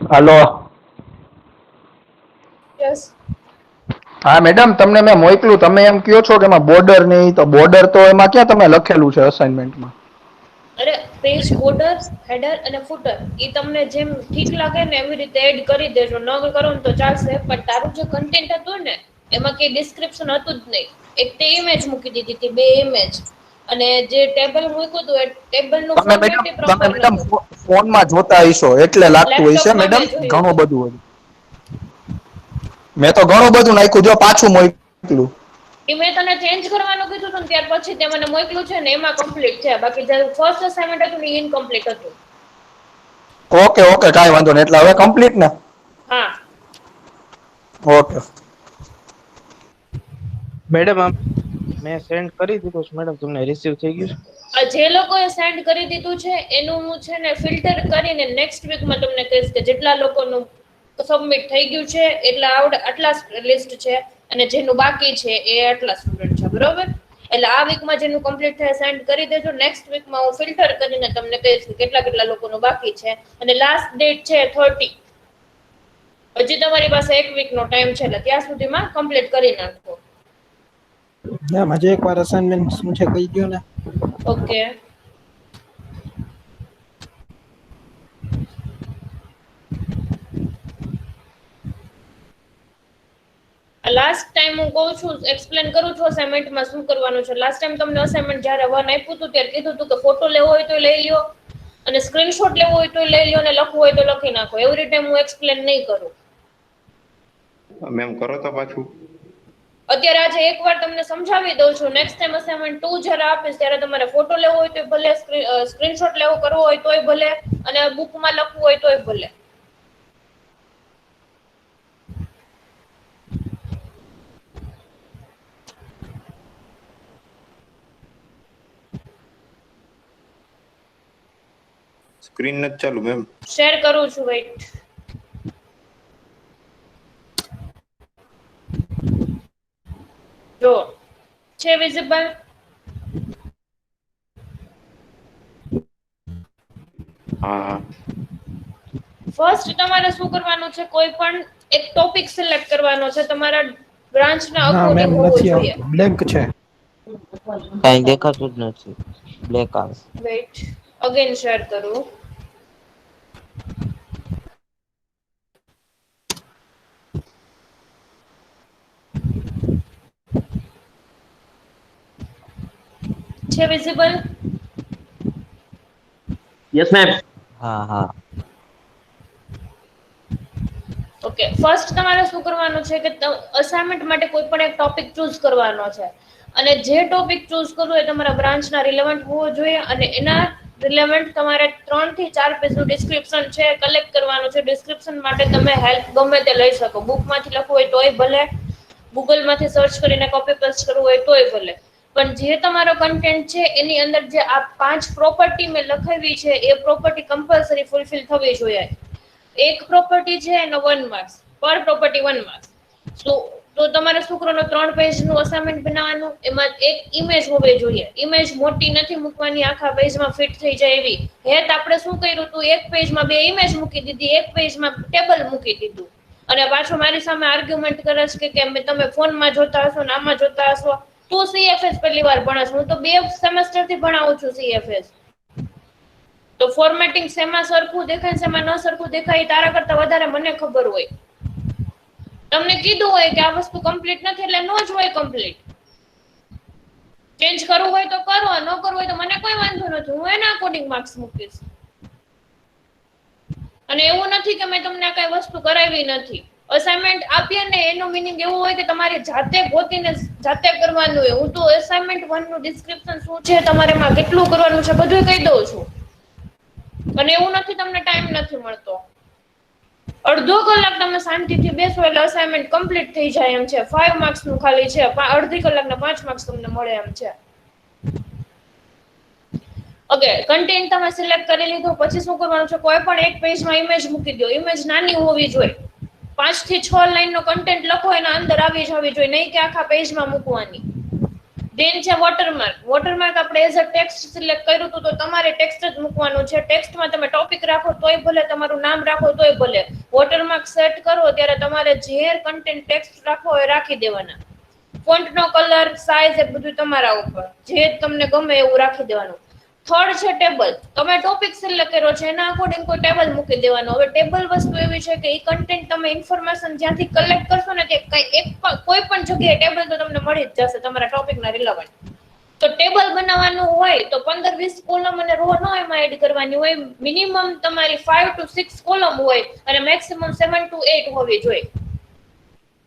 હાલો. Yes. હા madam, તમને મેં મોકલું, તમે એમ કયો છો કે એમાં બોર્ડર નહીં, તો બોર્ડર તો એમાં ક્યાં તમે લખેલું છે અસાઇનમેન્ટમાં? અરે પેજ બોર્ડર, હેડર અને ફૂટર એ તમને જેમ ઠીક લાગે ને એવી રીતે એડ કરી દેજો. ન કરો ને તો ચાલશે, પણ તારું જે કન્ટેન્ટ હતું ને એમાં કઈ ડિસ્ક્રિપ્શન હતું જ નહીં. એક તે ઇમેજ મૂકી દીધી હતી, 2 ઇમેજ, અને જે ટેબલ મૂક્યું હતું એ ટેબલ નું ફોર્મેટ તમે પ્રોપર મેડમ નતું. ફોનમાં જોતા હશો એટલે લાગતું હોય છે લેપટોપમાં મેડમ, મેં જોયું ઘણું હતું. બધું હોય. મેં તો ઘણું બધું નાખ્યું, જો પાછું મોકલું. એ મેં તને ચેન્જ કરવાનું કીધું હતું ને ત્યાર પછી તે મને મોકલું છે ને એમાં કમ્પ્લીટ છે. બાકી જે ફર્સ્ટ અસાઇનમેન્ટ હતું ને ઇનકમ્પ્લીટ હતું. ઓકે ઓકે, કાંઈ વાંધો નહીં. એટલે હવે કમ્પ્લીટ ને? હા. ઓકે. મેડમ મેં સેન્ડ કરી દીધું છે મેડમ, તમને રિસીવ થઈ ગયું છે? જે લોકોએ સેન્ડ કરી દીધું છે એનું હું છે ને ફિલ્ટર કરીને નેક્સ્ટ વીકમાં તમને કહીશ કે જેટલા લોકોનું સબમિટ થઈ ગયું છે એટલે આટલા લિસ્ટ છે, અને જેનું બાકી છે એ આટલા સ્ટુડન્ટ છે. બરોબર? એટલે આ વીકમાં જેનું કમ્પ્લીટ થાય સેન્ડ કરી દેજો. નેક્સ્ટ વીકમાં હું ફિલ્ટર કરીને તમને કહીશ કે કેટલા લોકોનું બાકી છે. અને લાસ્ટ ડેટ છે 30. હજી તમારી પાસે 1 વીક નો ટાઈમ છે, એટલે ત્યાં સુધીમાં કમ્પ્લીટ કરી નાખો. મેમ હજી એકવાર અસાઇનમેન્ટ શું છે કહી દો ને. ઓકે. લાસ્ટ ટાઈમ હું કહું છું, એક્સપ્લેન કરું છું અસાઇનમેન્ટમાં શું કરવાનું છે. લાસ્ટ ટાઈમ તમને અસાઇનમેન્ટ જ્યારે 1 આપ્યું હતું ત્યારે કીધું હતું કે ફોટો લેવો હોય તો લઈ લ્યો, અને સ્ક્રીનશોટ લેવો હોય તો લઈ લ્યો, અને લખવું હોય તો લખી નાખો. એવરી ટાઈમ હું એક્સપ્લેન નહીં કરું. મેમ કરો તો પાછું. અત્યારે આજે એકવાર તમને સમજાવી દઉં છું. નેક્સ્ટ ટાઈમ અસાઇનમેન્ટ 2 જ્યારે આપીશ ત્યારે તમારે ફોટો લેવો હોય તો ભલે, સ્ક્રીનશોટ લેવો કરવો હોય તોય ભલે, અને બુકમાં લખવું હોય તોય ભલે. સ્ક્રીન નથી ચાલુ મેમ. શેર કરું છું, વેઇટ. જો છે વિઝિબલ? હા હા. ફર્સ્ટ તમારે શું કરવાનું છે, કોઈ પણ એક ટોપિક સિલેક્ટ કરવાનો છે તમારા બ્રાન્ચ ના ના મેમ અકોર્ડિંગ હોવો નથી જોઈએ. આવતું, બ્લેન્ક છે. કઈ દેખાતું જ નથી, બ્લેક આવે. વેઇટ, અગેન શેર કરું. છે વિઝિબલ? Yes ma'am. હા હા. ઓકે, ફર્સ્ટ તમારે શું કરવાનું છે કે અસાઇનમેન્ટ માટે કોઈ પણ એક ટોપિક ચૂઝ કરવાનો છે, અને જે ટોપિક ચૂઝ કરવો એ તમારા બ્રાન્ચના રિલેવન્ટ હોવો જોઈએ, અને એના રિલેવન્ટ તમારે 3 થી 4 પેજનું ડિસ્ક્રિપ્શન છે કલેક્ટ કરવાનું છે. ડિસ્ક્રિપ્શન માટે તમે હેલ્પ ગમે તે લઈ શકો. બુકમાંથી લખવું હોય તોય ભલે, ગૂગલમાંથી સર્ચ કરીને કોપી પેસ્ટ કરવું હોય તોય ભલે, પણ જે તમારો કન્ટેન્ટ છે એની અંદર જે આ 5 પ્રોપર્ટી મેં લખાવી છે એ પ્રોપર્ટી કમ્પલસરી ફૂલફિલ થવી જોઈએ. એક પ્રોપર્ટી છે એનો 1 માર્ક્સ, પર પ્રોપર્ટી 1 માર્ક્સ. તો તમારે શું કરવાનું, 3 પેજનું અસાઇનમેન્ટ બનાવવાનું. એમાં એક ઇમેજ હોવી જોઈએ. ઇમેજ મોટી નથી મૂકવાની, આખા પેજમાં ફિટ થઈ જાય એવી. હેત આપણે શું કર્યું હતું, એક પેજમાં 2 ઇમેજ મૂકી દીધી, એક પેજમાં ટેબલ મૂકી દીધું, અને પાછો મારી સામે આર્ગ્યુમેન્ટ કરે છે કે તમે ફોનમાં જોતા હશો ને આમાં જોતા હશો. તું સીએફએસ પહેલી વાર ભણસ, હું તો 2 સેમેસ્ટર થી ભણાવું છું સીએફએસ. તો ફોર્મેટિંગ શેમાં સરખું દેખાય, શેમાં ન સરખું દેખાય, તારા કરતા વધારે મને ખબર હોય. તમને કીધું હોય કે આ વસ્તુ કમ્પ્લીટ નથી એટલે નો જ હોય કમ્પ્લીટ. ચેન્જ કરવું હોય તો કરો, ન કરવું હોય તો મને કોઈ વાંધો નથી, હું એના અકોર્ડિંગ માર્ક્સ મૂકીશ. અને એવું નથી કે મેં તમને કઈ વસ્તુ કરાવી નથી. અસાઇનમેન્ટ આપીએ ને એનો મિનિંગ એવું હોય કે તમારે જાતે ગોતીને જાતે કરવાનું હોય. હું તો અસાઇનમેન્ટ 1 નું ડિસ્ક્રિપ્શન શું છે, તમારે એમાં કેટલું કરવાનું છે બધું કહી દઉં છું. અને એવું નથી તમને ટાઈમ નથી મળતો. અડધો કલાક તમે શાંતિથી બેસો એટલે અસાઇનમેન્ટ કમ્પ્લીટ થઈ જાય એમ છે. 5 માર્ક્સ નું ખાલી છે, અડધી કલાકના 5 માર્ક્સ તમને મળે એમ છે. ઓકે, કન્ટેન્ટ તમે સિલેક્ટ કરી લીધું પછી શું કરવાનું છે, કોઈ પણ એક પેજમાં ઇમેજ મૂકી દો. ઇમેજ નાની હોવી જોઈએ. 5 થી 6 લાઈન નો કન્ટેન્ટ લખો એના અંદર આવી જવી જોઈએ, નહીં કે આખા પેજમાં મૂકવાની. દેન છે વોટરમાર્ક. વોટરમાર્ક આપણે એઝ અ ટેક્સ્ટ સિલેક્ટ કર્યું હતું તો તમારે ટેક્સ્ટ જ મૂકવાનું છે. ટેક્સ્ટમાં તમે ટોપિક રાખો તોય ભલે, તમારું નામ રાખો તોય ભલે. વોટરમાર્ક સેટ કરો ત્યારે તમારે જે કન્ટેન્ટ ટેક્સ્ટ રાખવો એ રાખી દેવાના. ફોન્ટ નો કલર, સાઇઝ એ બધું તમારા ઉપર, જે તમને ગમે એવું રાખી દેવાનું. થર્ડ છે ટેબલ. તમે ટોપિક સિલેક્ટ કર્યો છે એના અકોર્ડિંગ કોઈ ટેબલ મૂકી દેવાનો. હવે ટેબલ વસ્તુ એવી છે કે એ કન્ટેન્ટ તમે ઇન્ફોર્મેશન જ્યાંથી કલેક્ટ કરશો ને તે કોઈ પણ જગ્યાએ ટેબલ તો તમને મળી જ જશે તમારા ટોપિકના રિલેવન્ટ. તો ટેબલ બનાવવાનું હોય તો 15-20 કોલમ અને રો નો એમાં એડ કરવાની હોય. મિનિમમ તમારી 5 to 6 કોલમ હોય અને મેક્સિમમ 7 to 8 હોવી જોઈએ.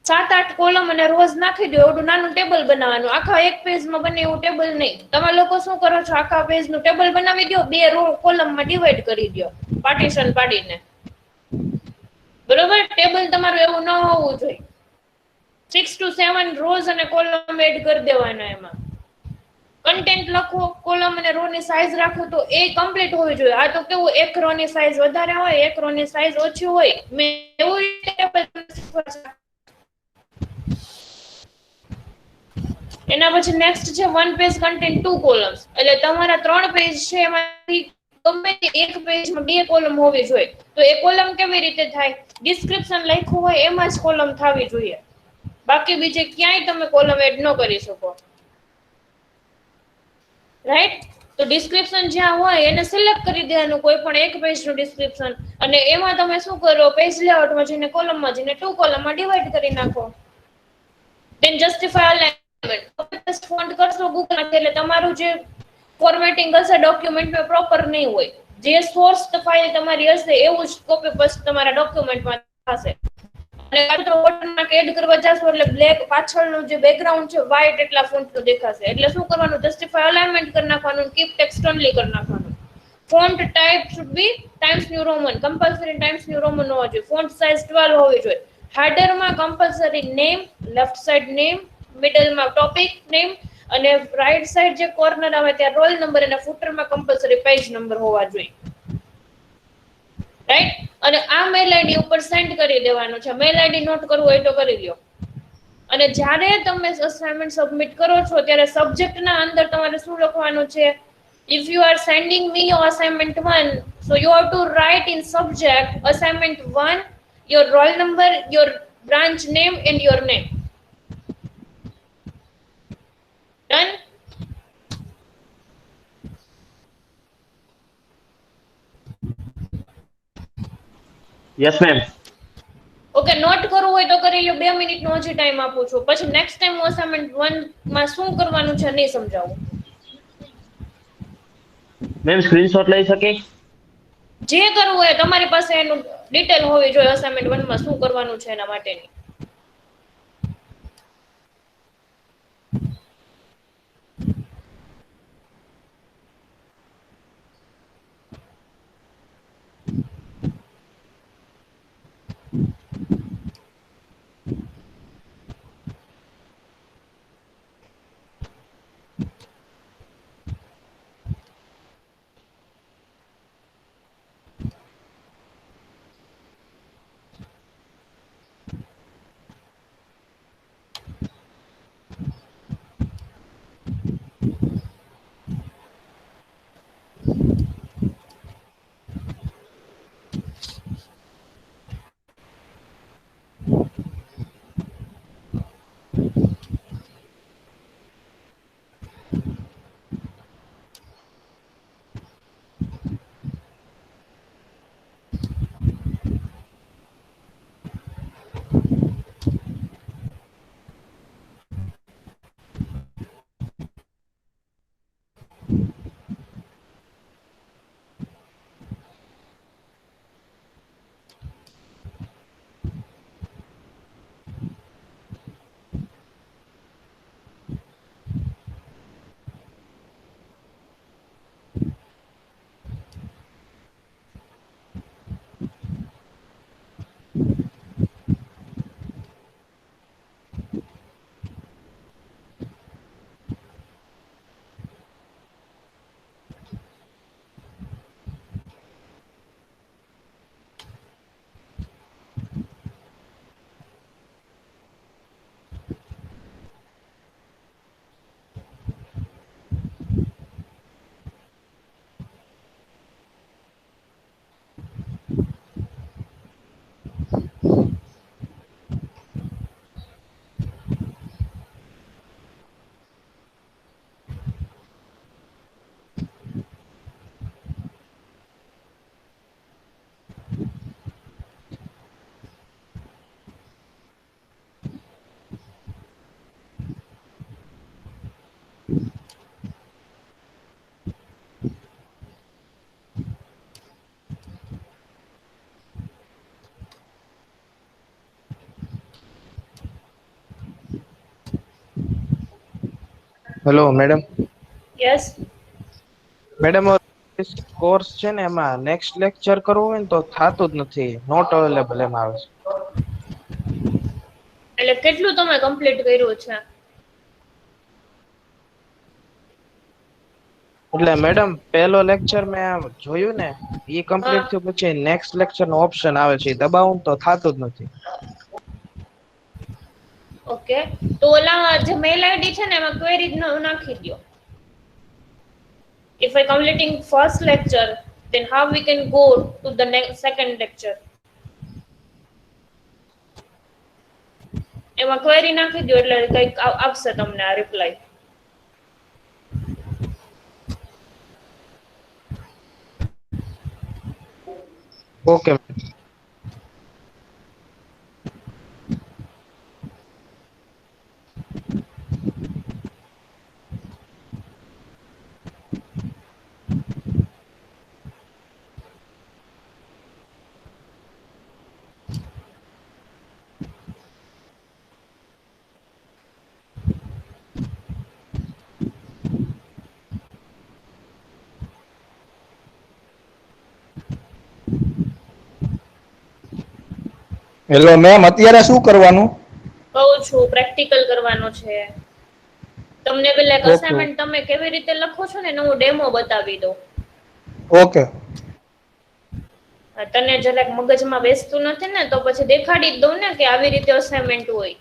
7-8 કોલમ અને રોઝ નાખી દો, એવડું નાનું ટેબલ બનાવવાનું. આખા એક પેજમાં બને એવું ટેબલ નહીં. તમે લોકો શું કરો છો, આખા પેજનું ટેબલ બનાવી દો, 2 રો કોલમમાં ડિવાઈડ કરી દો પાર્ટીશન પાડીને. બરોબર? ટેબલ તમારું એવું ન હોવું જોઈએ. 6 to 7 રોઝ અને કોલમ એડ કરી દેવાના એમાં. કન્ટેન્ટ લખો, કોલમ અને રો ની સાઈઝ રાખો તો એ કમ્પ્લીટ હોવી જોઈએ. આ તો કેવું, એક રો ની સાઈઝ વધારે હોય, એક રો ની સાઈઝ ઓછી હોય. મેં એવું એના પછી નેક્સ્ટ છે વન પેજ કન્ટેન્ટ 2 કોલમ્સ. એટલે તમારા 3 પેજ છે એમાંથી ગમે એક પેજમાં 2 કોલમ હોવી જોઈએ. તો એ કોલમ કેવી રીતે થાય? ડિસ્ક્રિપ્શન લખ્યું હોય એમાં જ કોલમ થવી જોઈએ. બાકી બીજે ક્યાંય તમે કોલમ એડ ન કરી શકો. રાઈટ? તો ડિસ્ક્રિપ્શન જ્યાં હોય એને સિલેક્ટ કરી દેવાનું, કોઈ પણ એક પેજનું ડિસ્ક્રિપ્શન. અને એમાં તમે શું કરો, પેજ લેઆઉટમાં જઈને કોલમમાં જઈને 2 કોલમમાં ડિવાઈડ કરી નાખો. then justify alignment. ફોન્ટ કરશો ગૂગલ એટલે તમારું જે ફોર્મેટિંગ હશે ડોક્યુમેન્ટમાં પ્રોપર નહીં હોય. જે સોર્સ ફાઇલ તમારી હશે એવું જ કોપી પેસ્ટ તમારા ડોક્યુમેન્ટમાં થશે. અને પાછળ વોટરમાર્ક એડ કરવા જશો એટલે બ્લેક પાછળનું જે બેકગ્રાઉન્ડ છે વ્હાઈટ એટલા ફોન્ટનું દેખાશે. એટલે શું કરવાનું, જસ્ટિફાય અલાઇનમેન્ટ કરી નાખવાનું, કીપ ટેક્સ્ટ ઓનલી કરી નાખવાનું. Font type should be Times New Roman. Compulsory Times New Roman હોવા જોઈએ. ફોન્ટ સાઇઝ 12 હોવી જોઈએ. હેડરમાં compulsory name, left side name, મિડલમાં ટોપિક નેમ અને રાઈટ સાઈડ જે કોર્નર આવે ત્યાં રોલ નંબર અને ફૂટરમાં કમ્પલસરી પેજ નંબર હોવા જોઈએ. રાઈટ? અને આ મેલ આઈડી ઉપર સેન્ડ કરી દેવાનું છે. મેલ આઈડી નોટ કરવું હોય તો કરી લ્યો. અને જ્યારે તમે અસાઇનમેન્ટ સબમિટ કરો છો ત્યારે સબ્જેક્ટના અંદર તમારે શું લખવાનું છે? If you are sending me your assignment 1, so you have to write in subject assignment 1, your roll number, your branch name and your name. Done? Yes ma'am. Okay, note કરવું હોય તો કરી લ્યો. 2 મિનિટનો હજી ટાઈમ આપું છું. પછી નેક્સ્ટ ટાઈમ હું અસાઇનમેન્ટ 1 માં શું કરવાનું છે નહીં સમજાવું. મેમ સ્ક્રીનશોટ લઈ શકે? જે કરવું હોય તમારી પાસે એનું ડિટેલ હોવી જોઈએ અસાઇનમેન્ટ 1 માં શું કરવાનું છે એના માટેની. Hello madam. Yes. Madam course છે ને એમાં નેક્સ્ટ લેક્ચર કરવું હોય ને તો થાતું જ નથી, નોટ અવેલેબલ એમ આવે છે. એટલે કેટલું તમે કમ્પ્લીટ કર્યું છે? એટલે મેડમ પહેલો લેક્ચર મેં જોયું ને એ હા. કમ્પ્લીટ થયું, પછી નેક્સ્ટ લેક્ચર નો ઓપ્શન આવે છે, દબાવું તો થાતું જ નથી. ઓકે, તો ઓલા જે મેલ આઈડી છે ને એમાં ક્વેરી નાખી દો. If I completing first lecture, then how we can go to the next second lecture? એમાં ક્વેરી નાખી દો એટલે કંઈક આપશે તમને આ રિપ્લાય. ઓકે. હેલો મેમ, અત્યારે શું કરવાનું? કહું છું પ્રેક્ટિકલ કરવાનો છે. તમને પેલા એક ઓકે અસાઇનમેન્ટ તમે કેવી રીતે લખો છો ને એનો હું ડેમો બતાવી દઉં. ઓકે. તને જરાક મગજમાં બેસતું નથી ને તો પછી દેખાડી જ દઉં ને કે આવી રીતે અસાઇનમેન્ટ હોય.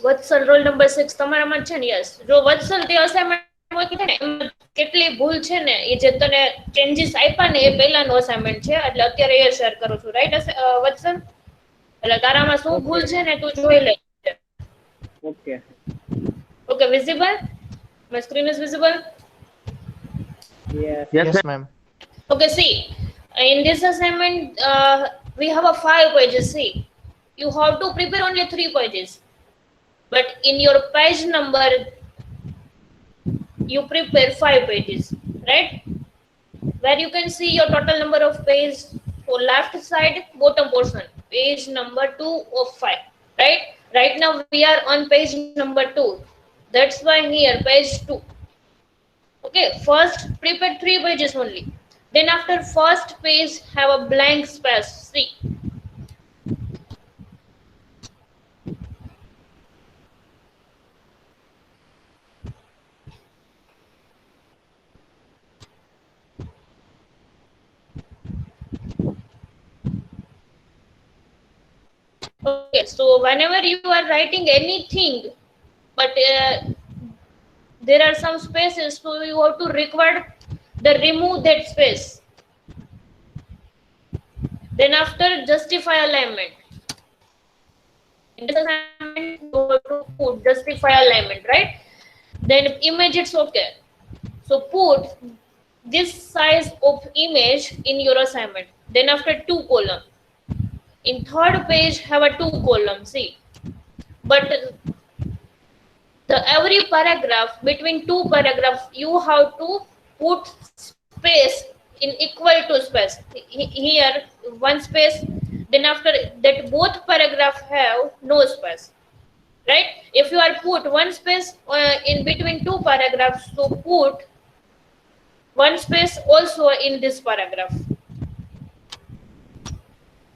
વત્સલ રોલ નંબર 6 તમારામાં છે ને? યસ. જો વત્સલ તે અસાઇનમેન્ટ મૂકી છે ને એમાં કેટલી ભૂલ છે ને એ જે તને ચેન્જીસ આપ્યા ને એ પહેલાનું અસાઇનમેન્ટ છે, એટલે અત્યારે એ શેર કરું છું, રાઈટ વત્સલ? એટલે તારામાં શું ભૂલ છે ને તું જોઈ લે. Okay. Okay, visible? My screen is visible? Yes, yes ma'am. Ma'am. Okay, see, in this assignment, we have a 5 pages. See, you have to prepare only 3 pages. But in your page number, you prepare 5 pages, right? Where you can see your total number of pages for left side, bottom portion, page number 2 of 5, right? Right now we are on page number 2. That's why here, page 2. Okay, first prepare 3 pages only. Then after first page, have a blank space. See. Okay, so whenever you are writing anything, but there are some spaces, so you have to record the remove that space. Then after justify alignment. In this assignment, you have to put justify alignment, right? Then image, it's okay. So put this size of image in your assignment. Then after 2 column. In third page, have a 2 column. See, but the every paragraph between 2 paragraphs you have to put space in equal to space. Here 1 space, then after that both paragraph have no space, right? If you are put 1 space in between 2 paragraphs, so put 1 space also in this paragraph.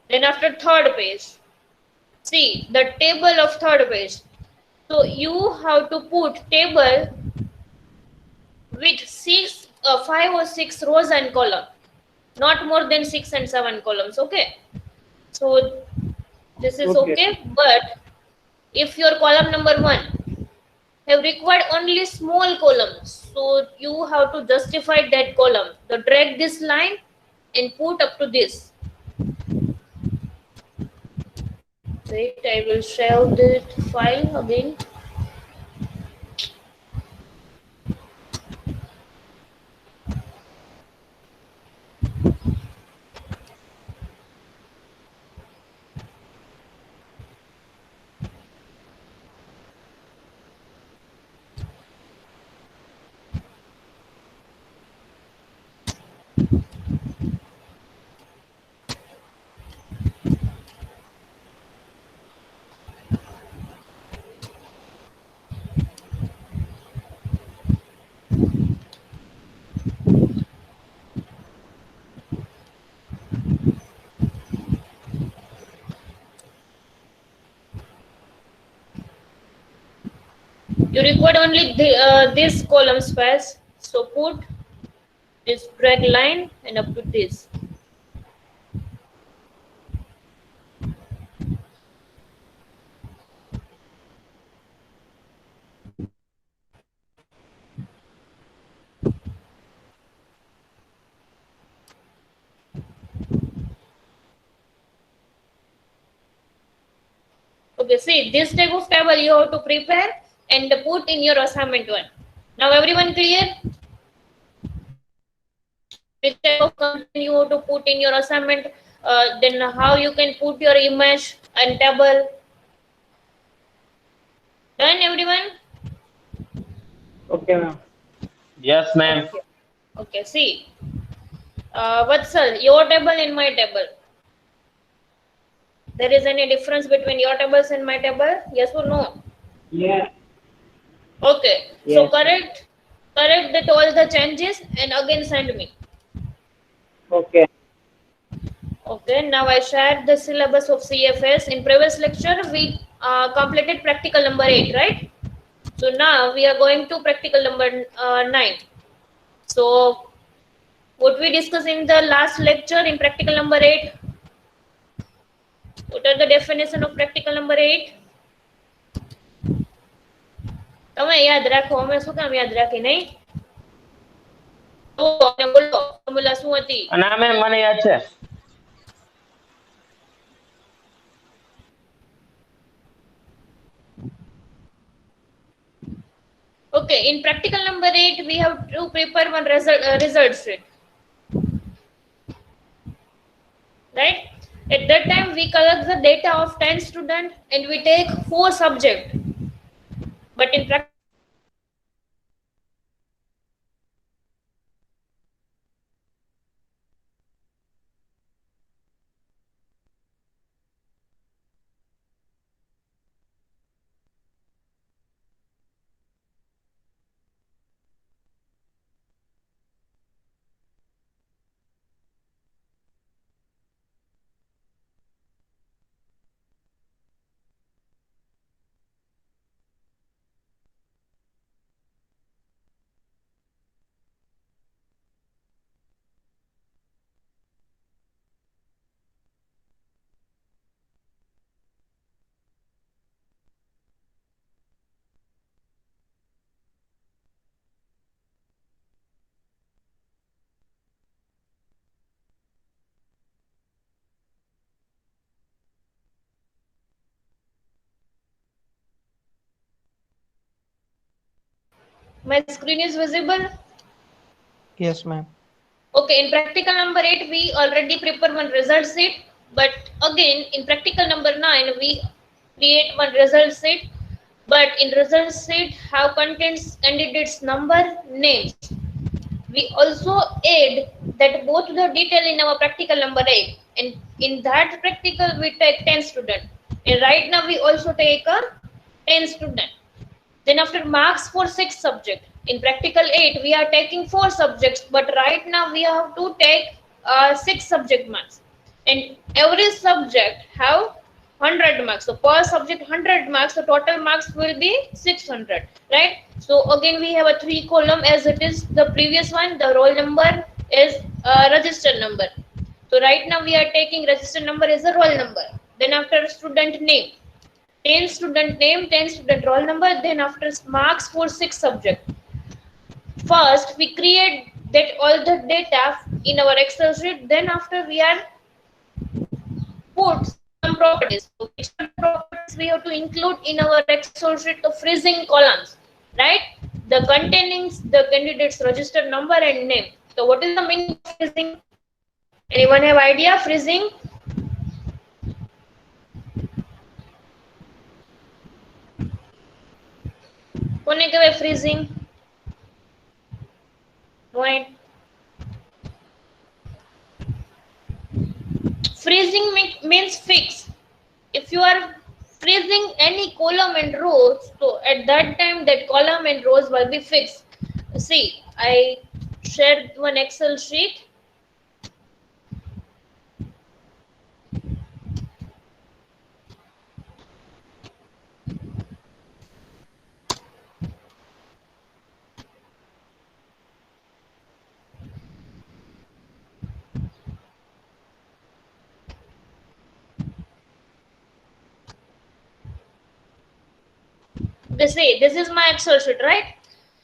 Then after third page, see the table of third page. So you have to put table with 5 or 6 rows and column, not more than 6 and 7 columns. Okay, so this is okay. But if your column number 1 have required only small columns, so you have to justify that column. So drag this line and put up to this. Wait, I will share the file again. You required only this column space. So put this drag line and up to this. Okay, see this type of table you have to prepare and put in your assignment one. Now everyone clear? Which type of content you have to put in your assignment, then how you can put your image and table. Done everyone? Yes, ma'am. Okay. Okay, see. Vatsal, your table and my table. There is any difference between your tables and my table? Yes or no? Yeah. Okay. Yes. So correct that all the changes and again send me. Okay. Okay, now I shared the syllabus of CFS. In previous lecture, we completed practical number 8, right? So now we are going to practical number 9. So what we discussed in the last lecture in practical number 8? What are the definition of practical number 8? તમે યાદ રાખો, અમે શું કામ યાદ રાખી નહીં? બોલો formula શું હતી? ના મેમ મને યાદ છે. Okay, in practical number 8 we have to prepare one result sheet, right? At that time we collect the data of 10 students and we take 4 subjects, but in practice my screen is visible. Yes, ma'am. Okay, in practical number 8 we already prepare one result sheet, but again in practical number 9 we create one result sheet, but in result sheet have contains candidates number, names. We also add that both the detail in our practical number 8, and in that practical we take 10 students, and right now we also take a 10 student. Then after marks for 6 subjects. In practical 8, we are taking 4 subjects, but right now we have to take 6 subject marks. And every subject have 100 marks. So per subject 100 marks, the total marks will be 600, right? So again we have a 3 column as it is the previous one. The roll number is register number. So right now we are taking register number as a roll number. Then after student name. 10 student name, 10 student roll number, then after marks for 6 subject. First, we create that all the data in our Excel sheet, then after we are put some properties. So which are the properties we have to include in our Excel sheet? The freezing columns, right? The containing the candidate's registered number and name. So what is the meaning of freezing? Anyone have idea? Freezing? કોને કહેવાય freezing? Right. Freezing means fix. If you are freezing any column and rows, so at that time that column and rows will be fixed. See, I shared one Excel sheet. this is my Excel sheet, right?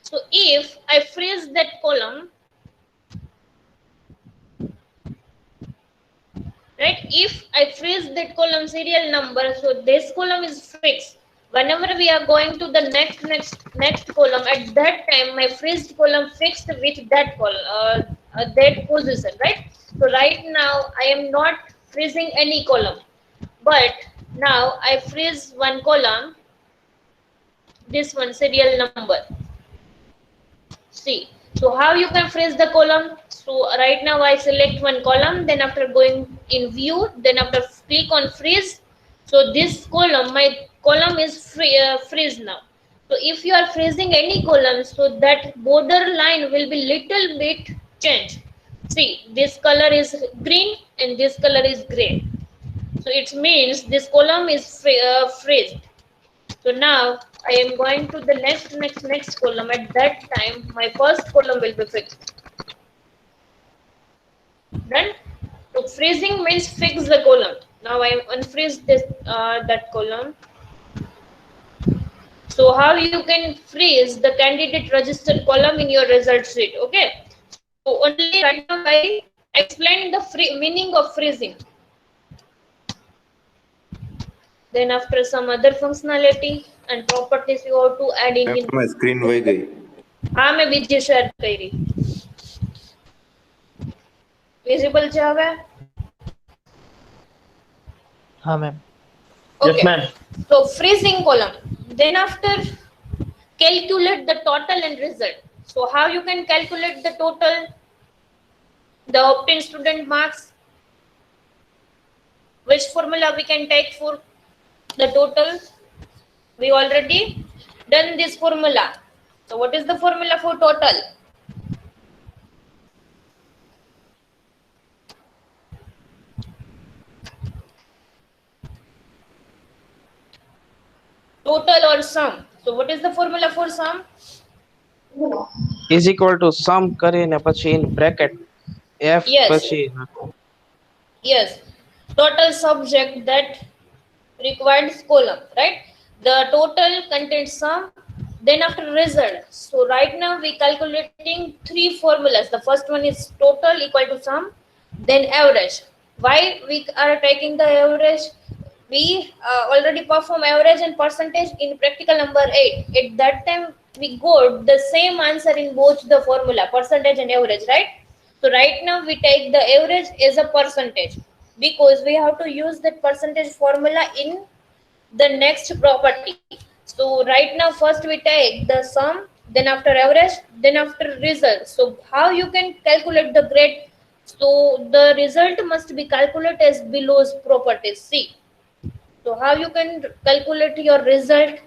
So if I freeze that column, right, if I freeze that column serial number, so this column is fixed. Whenever we are going to the next column, at that time my freezed column fixed with that that position, right? So right now I am not freezing any column, but now I freeze one column, this one serial number. See, so how you can freeze the column? So right now I select one column, then after going in view, then after click on freeze, so this column, my column is freeze now. So if you are freezing any column, so that border line will be little bit changed. See, this color is green and this color is gray, so it means this column is freezed. So now I am going to the next column. At that time, my first column will be fixed. Done. So freezing means fix the column. Now I unfreeze this that column. So how you can freeze the candidate registered column in your result sheet? Okay. So only right now I explain the meaning of freezing. Then after some other functionality and properties you have to add in. Ma'am screen વહી ગઈ. હા મેં બીજી share કરી. Visible છે હવે? હા ma'am. Okay. Yes ma'am. So freezing column. Then after calculate the total and result. So how you can calculate the total, the obtained student marks? Which formula we can take for the total? We already done this formula. So what is the formula for total? Total or sum? So what is the formula for sum? is equal to sum કરીને પછી in bracket f Yes. પછી Yes, total subject that required column, right? The total contains sum, then after result. So right now we calculating three formulas. The first one is total equal to sum, then average. Why we are taking the average? We already perform average and percentage in practical number 8. At that time we got the same answer in both the formula, percentage and average, right? So right now we take the average as a percentage because we have to use that percentage formula in the next property. So right now first we take the sum, then after average, then after result. So how you can calculate the grade? So the result must be calculated as below's properties. See, so how you can calculate your result?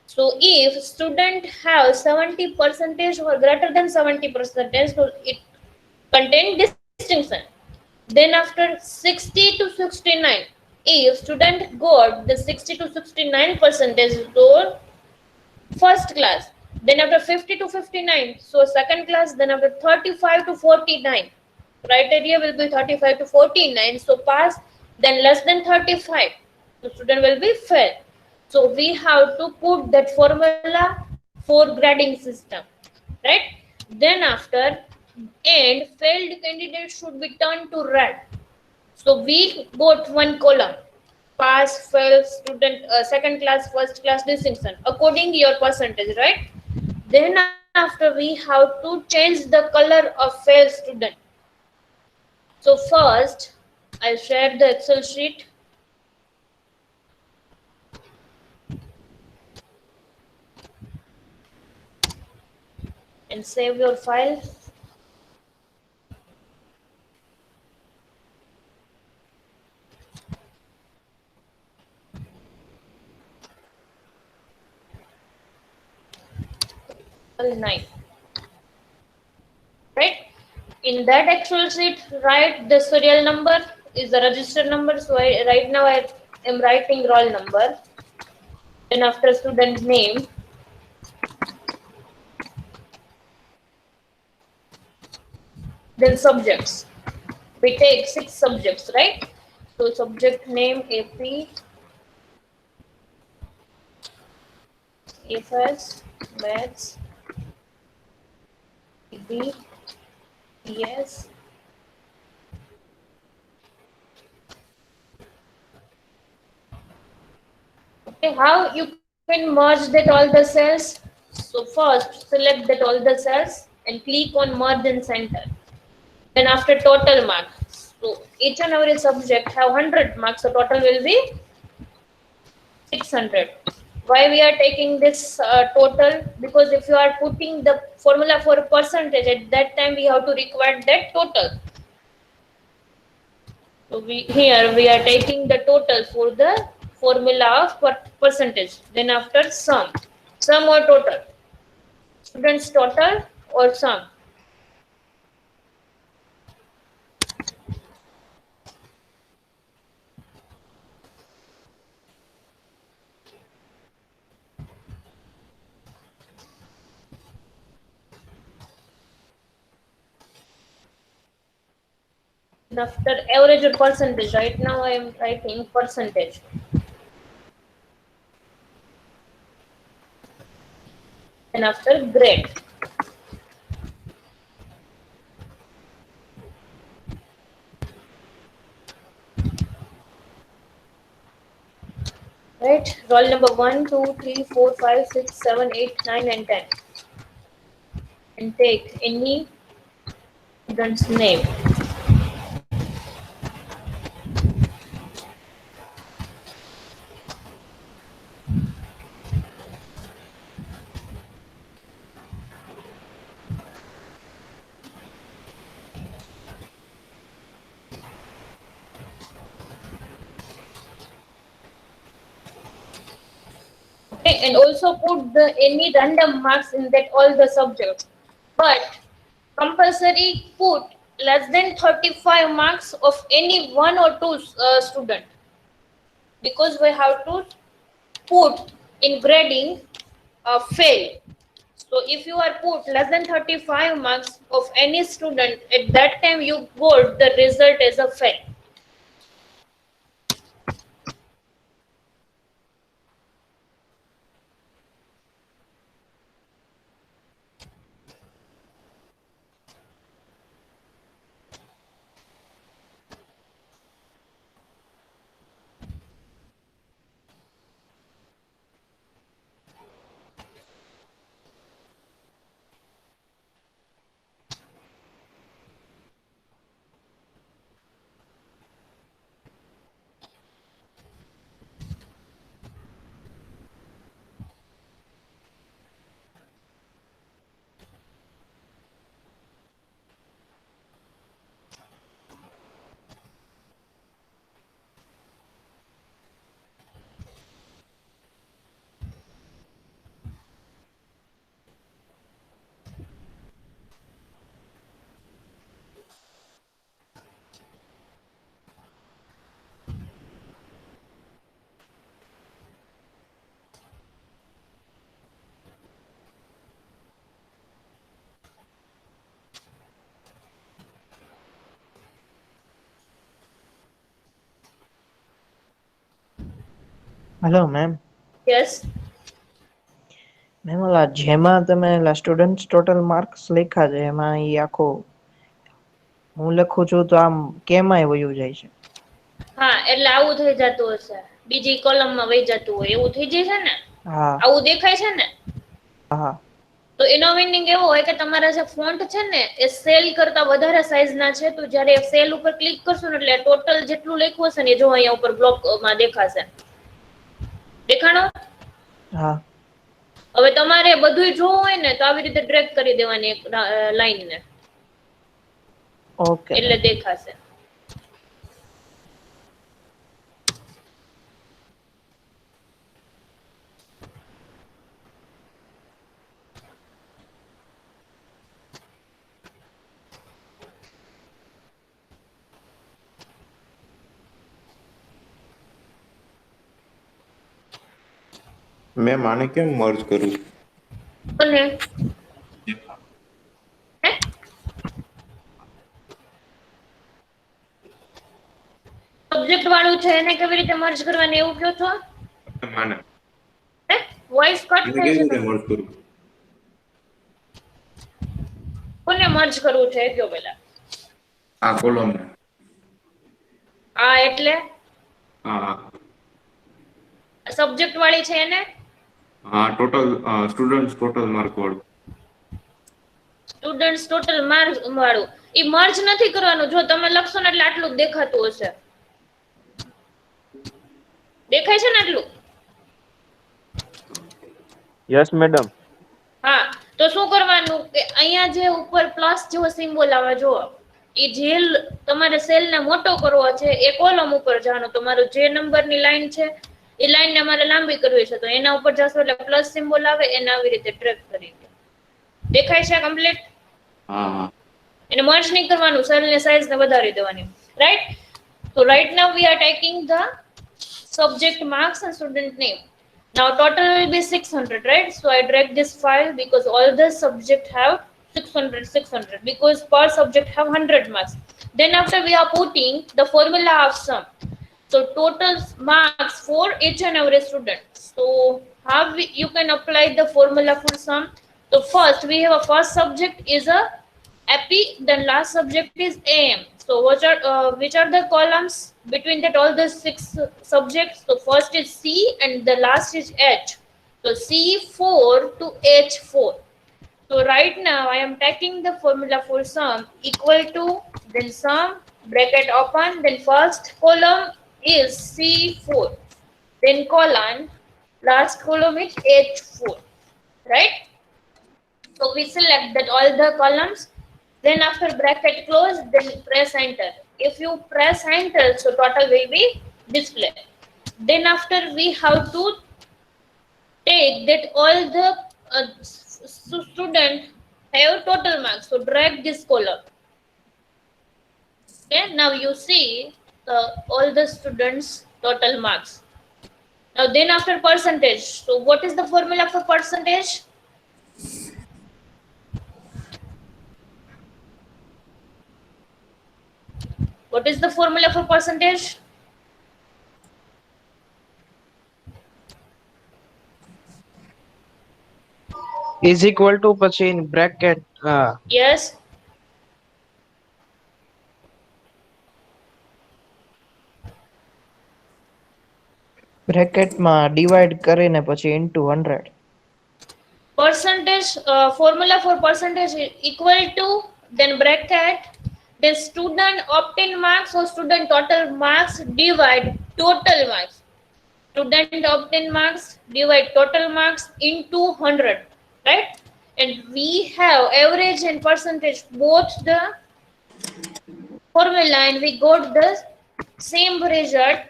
So if student have 70% or greater than 70%, so it contain distinction. Then after 60 to 69, if student got the 60 to 69% to first class, then after 50 to 59, so second class, then after 35 to 49, criteria will be 35 to 49, so pass, then less than 35, the student will be fail. So we have to put that formula for grading system, right? Then after and failed candidates should be turned to red. So we got one column, pass, fail, student, second class, first class, distinction, according to your percentage, right? Then after we have to change the color of fail student. So first I share the Excel sheet. And save your file. Nine. Right? In that Excel sheet, write the serial number is the register number. So right now I am writing roll number. Then after student name, then subjects. We take 6 subjects, right? So subject name AP, EFS, Maths, EB, PS. Okay, how you can merge that all the cells? So first select that all the cells and click on merge and center. Then after total marks, so each and every subject have 100 marks, so total will be 600. Why we are taking this total? Because if you are putting the formula for percentage, at that time we have to require that total. So here we are taking the total for the formula of percentage. Then after sum or total, students total or sum. And after average or percentage, right now I am writing percentage. And after grade. Right, roll number 1, 2, 3, 4, 5, 6, 7, 8, 9 and 10. And take any student's name. Okay, and also put the any random marks in that all the subjects. But compulsory put less than 35 marks of any one or two student, because we have to put in grading fail. So if you are put less than 35 marks of any student, at that time you got the result as a fail. Hello ma'am. Yes. Ma'am ઓલા જેમાં તમે students total marks લખ્યા છે એમાં ઈ આખો હું લખું છું તો આમ કેમાંય વયું જાય છે. હા, એટલે આવું થઈ જતું હશે, બીજી કોલમમાં વહી જતું હોય એવું થઈ જાય છે ને. હા આવું દેખાય છે ને. હા તો એનો મીનિંગ એવો હોય કે તમારા જે ફોન્ટ છે ને એ સેલ કરતા વધારે સાઈઝના છે, તો જ્યારે સેલ ઉપર ક્લિક કરશો ને એટલે ટોટલ જેટલું લખ્યું હશે ને જો અહીંયા ઉપર બ્લોકમાં દેખાશે. દેખાણો? હા. હવે તમારે બધું જોવું હોય ને તો આવી રીતે ડ્રેગ કરી દેવાની એક લાઈનને, ઓકે એટલે દેખાશે. મેમ આને કેમ મર્જ કરું? અને સબ્જેક્ટ વાળું છે એને કેવી રીતે મર્જ કરવાની એવું કહો છો? આને વોઇસ કટ એને થાય કેવી છે રીતે તમારું. મર્જ કરું? કોને મર્જ કરવું છે એ કયો પેલા. આ કોલમ. આ એટલે હા સબ્જેક્ટ વાળી છે એને. હા ટોટલ સ્ટુડન્ટ ટોટલ માર્ક વાળું. સ્ટુડન્ટ્સ ટોટલ માર્ક વાળું ઈ મર્જ નથી કરવાનું. જો તમે લખશો ને એટલે આટલું જ દેખાતું હશે. દેખાય છે ને આટલું? Yes madam. હા તો શું કરવાનું કે અહીંયા જે ઉપર પ્લસ જેવો સિમ્બોલ આવે જો એ જે તમારે સેલ ને મોટો કરવો છે એ કોલમ ઉપર જવાનું. તમારો જે નંબરની લાઈન છે એ લાઈન ને અમારે લાંબી કરવી છે તો એના ઉપર જશો એટલે પ્લસ સિમ્બોલ આવે એને આવી રીતે ડ્રેગ કરી દો. દેખાય છે કમ્પ્લીટ? હા હા એને મર્જ નહીં કરવાનું. સેલ ને સાઈઝ ને વધારી દેવાની. Right? So right now we are taking the subject marks and student name. Now total will be 600, right? So I drag this file because all the subject have 600 600 because per subject have 100 marks. Then after we are putting the formula of sum. So total marks for each and every student. So how you can apply the formula for sum? So first we have a first subject is a AP, then last subject is AM. So which are the columns between that all the 6 subjects? So first is C and the last is H. So C4 to H4. So right now I am taking the formula for sum equal to then sum bracket open, then first column is C4, then colon, last column is H4, right? So we select that all the columns, then after bracket close, then press enter. If you press enter, so total will be displayed. Then after we have to take that all the student have total marks. So drag this column. Okay, now you see all the students total marks. Now then after percentage. So what is the formula for percentage? What is the formula for percentage? is equal to પછી in bracket Yes. bracket માં divide કરીને પછી into 100. Percentage formula for percentage is equal to then bracket then student obtained marks or student total marks divide total marks. Student obtained marks divide total marks into 100, right? And we have average and percentage both the formula and we got the same result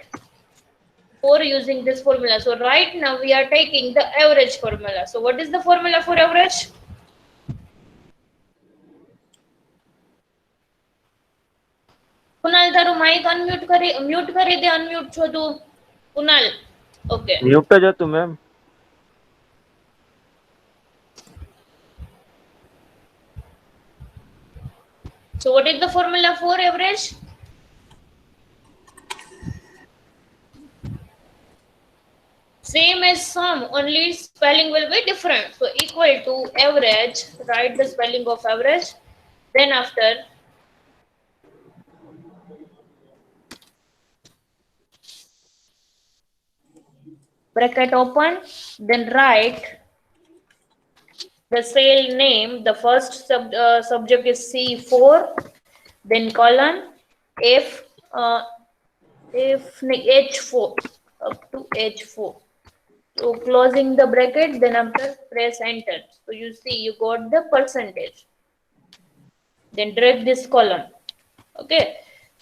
for using this formula. So right now we are taking the average formula. So what is the formula for average? Kunal તારું Mike mute કરી દે. Unmute છો તું Kunal. Okay mute જ હતું ma'am. so what is the formula for average? Same as sum, only spelling will be different. So equal to average, write the spelling of average. Then after bracket open, then write the cell name. The first subject is C4, then colon H4 up to H4. So closing the bracket, then after press enter. So you see you got the percentage. Then drag this column. Okay.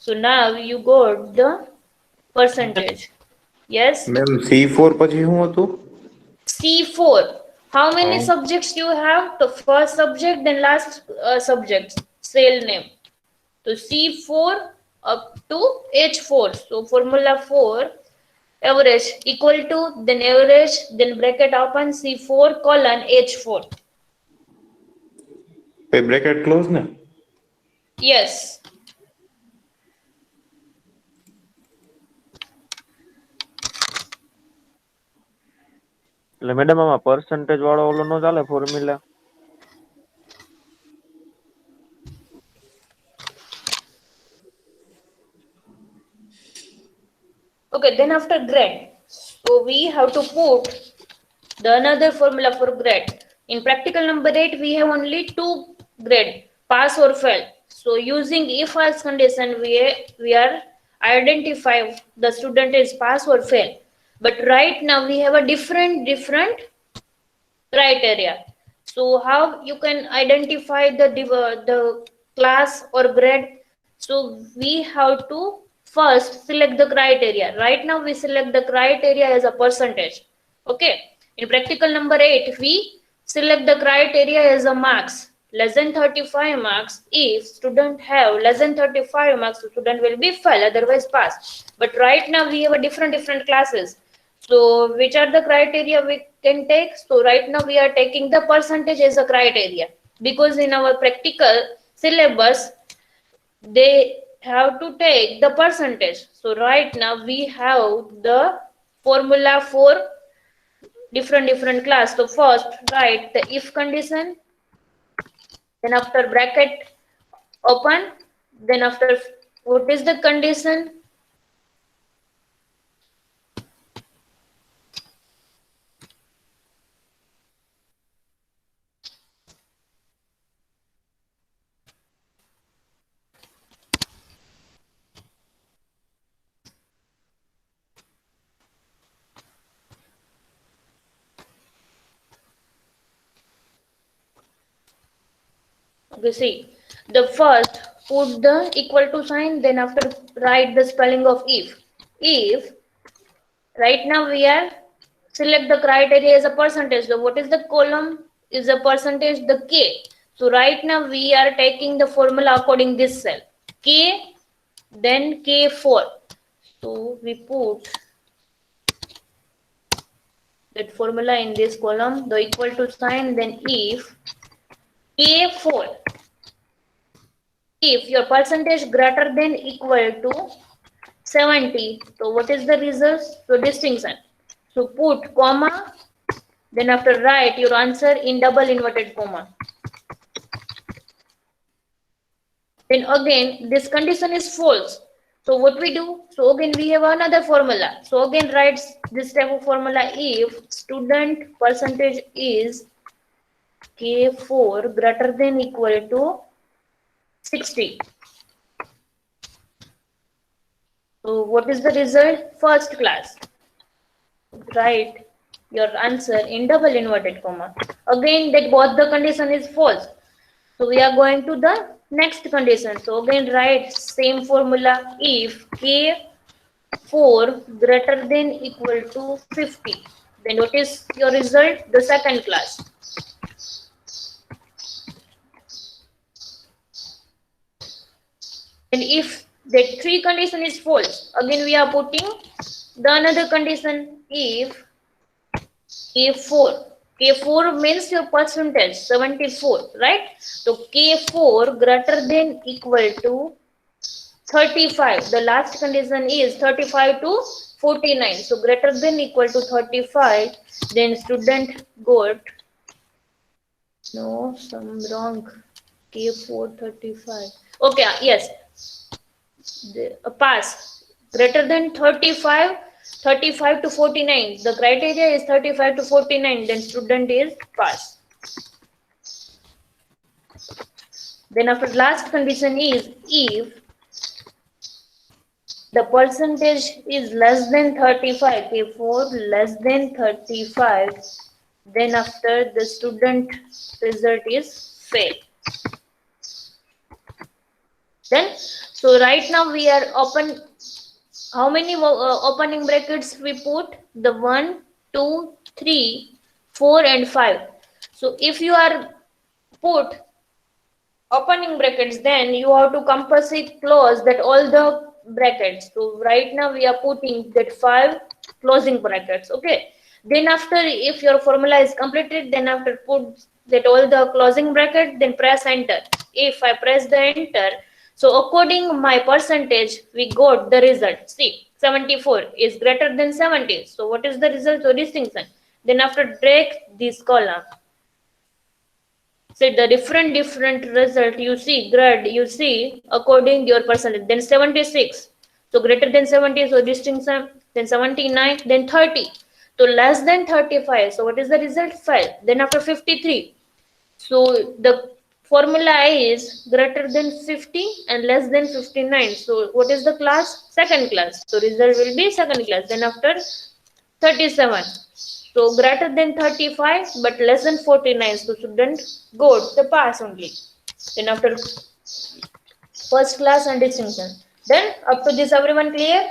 So now you got the percentage. Yes. Ma'am C4 પછી શું હતું? C4. How many Oh. subjects you have? The first subject, then last subject. Cell name. So C4 up to H4. So formula for average equal to then average then bracket open C4 colon H4. Bracket close ને? Yes. એટલે madam આમાં percentage વાળો ઓલો નો ચાલે formula? Okay, then after grade, so we have to put the another formula for grade. In practical number 8, we have only two grade, pass or fail. So using if else condition, we are identify the student is pass or fail. But right now we have a different criteria. So how you can identify the class or grade? So we have to first select the criteria. Right now we select the criteria as a percentage. Okay, in practical number 8 we select the criteria as a marks less than 35 marks. If student have less than 35 marks, student will be fail, otherwise pass. But right now we have a different classes. So which are the criteria we can take? So right now we are taking the percentage as a criteria, because in our practical syllabus they have to take the percentage. So right now we have the formula for different class. So first write the if condition, then after bracket open, then after what is the condition, okay, see, the first put the equal to sign, then after write the spelling of if right now we are select the criteria as a percentage. So what is the column is a percentage, the k. So right now we are taking the formula according this cell k, then k4. So we put that formula in this column, the equal to sign, then if k4, if your percentage greater than equal to 70, so what is the result? So distinction. So put comma, then after write your answer in double inverted comma. Then again this condition is false. So what we do? So again we have another formula. So again writes this type of formula: if student percentage is k4 greater than equal to 60. So what is the result? First class. Write your answer in double inverted comma. Again that both the condition is false. So we are going to the next condition. So again write same formula: if k4 greater than equal to 50. Then what is your result? The second class. And if that three condition is false, again we are putting the another condition: if k4 means your percentage 74, right? So k4 greater than equal to 35. The last condition is 35 to 49. So greater than equal to 35. Then student got some wrong. k4 35. Okay, yes. Pass. Greater than 35 to 49. The criteria is 35 to 49. Then student is pass. Then after last condition is if the percentage is less than 35, k4 less than 35, then after the student result is fail. Then so right now we are open. How many opening brackets we put? The 1, 2, 3, 4 and 5. So if you are put opening brackets, then you have to compulsory close that all the brackets. So right now we are putting that 5 closing brackets. Okay, then after if your formula is completed, then after put that all the closing bracket, then press enter. If I press the enter, so according my percentage we got the result. See, 74 is greater than 70. So what is the result? So distinction. Then after drag this column. So the different result you see, grade you see according your percentage. Then 76. So greater than 70, so distinction. Then 79, then 30. So less than 35. So what is the result? Fail. Then after 53. So the formula is greater than 50 and less than 59. So what is the class? Second class. So result will be second class. Then after 37. So greater than 35 but less than 49. So student go the pass only. Then after first class and distinction. Then up to this everyone clear?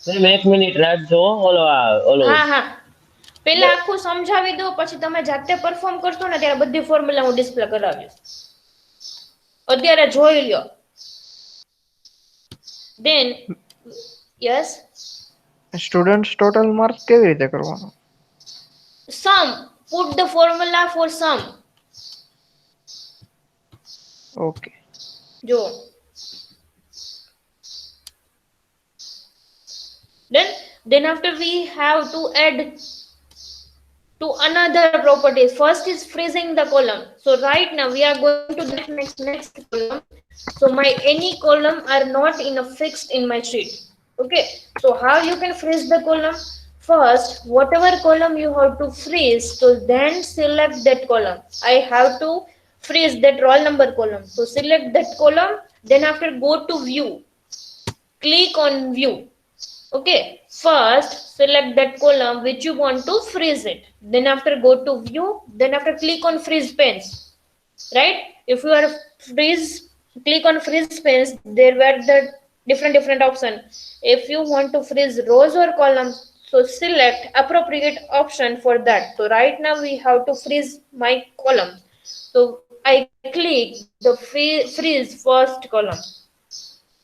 Ma'am એક minute રાખજો ઓલો હા પહેલા આખું સમજાવી દો પછી તમે જાતે પરફોર્મ કરશો ને ત્યારે બધી ફોર્મ્યુલા હું ડિસ્પ્લે કરાવીશ અત્યારે જોઈ લ્યો then yes students total mark કેવી રીતે કરવાનો? sum put the formula for sum okay. જો then after we have to add to another properties. First is freezing the column. So right now we are going to the next column. So my any column are not in a fixed in my sheet. Okay, so how you can freeze the column? First, whatever column you have to freeze, so then select that column. I have to freeze that roll number column. So select that column, then after go to view, click on view. Okay, first select that column which you want to freeze it. Then after go to view, then after click on freeze panes. Right? If you are freeze, click on freeze panes, there were the different option. If you want to freeze rows or columns, so select appropriate option for that. So right now we have to freeze my column. So I click the freeze first column.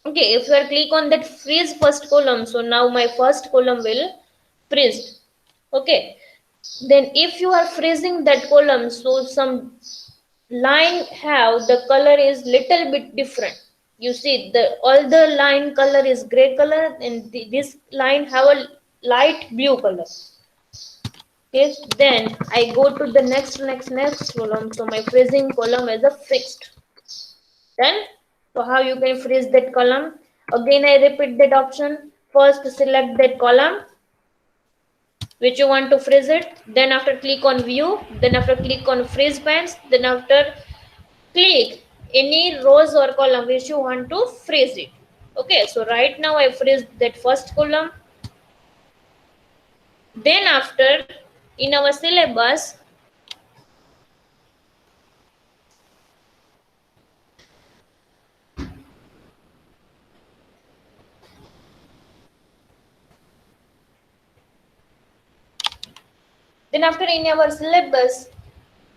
Okay, if you are click on that freeze first column, so now my first column will freeze. Okay, then if you are freezing that column, so some line have the color is little bit different. You see the all the line color is gray color and this line have a light blue color. Okay, then I go to the next column. So my freezing column is a fixed. Then so how you can freeze that column? Again, I repeat that option. First, select that column which you want to freeze it. Then after click on view. Then after click on freeze panes. Then after click any rows or column which you want to freeze it. Okay, so right now I freeze that first column. Then after in our syllabus, then after in our syllabus,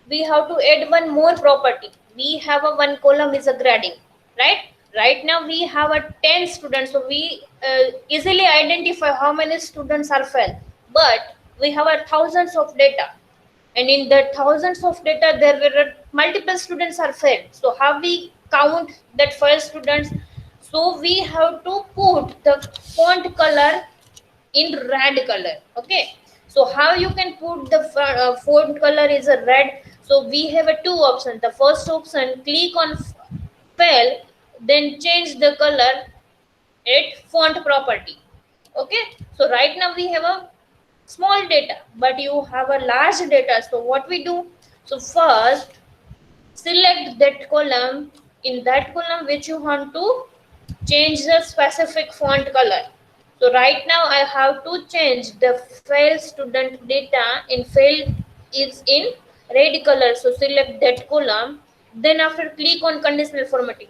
we have to add one more property. We have a one column is a grading, right? Right now we have a 10 students, so we easily identify how many students are fail. But we have a thousands of data, and in the thousands of data there were multiple students are failed. So how we count that failed students? So we have to put the font color in red color. Okay, so how you can put the font color is a red? So we have a two options. The first option, click on fail, then change the color at font property. Okay, so right now we have a small data, but you have a large data. So what we do? So first select that column. In that column which you want to change the specific font color. So right now I have to change the failed student data in failed is in red color. So select that column. Then after click on conditional formatting.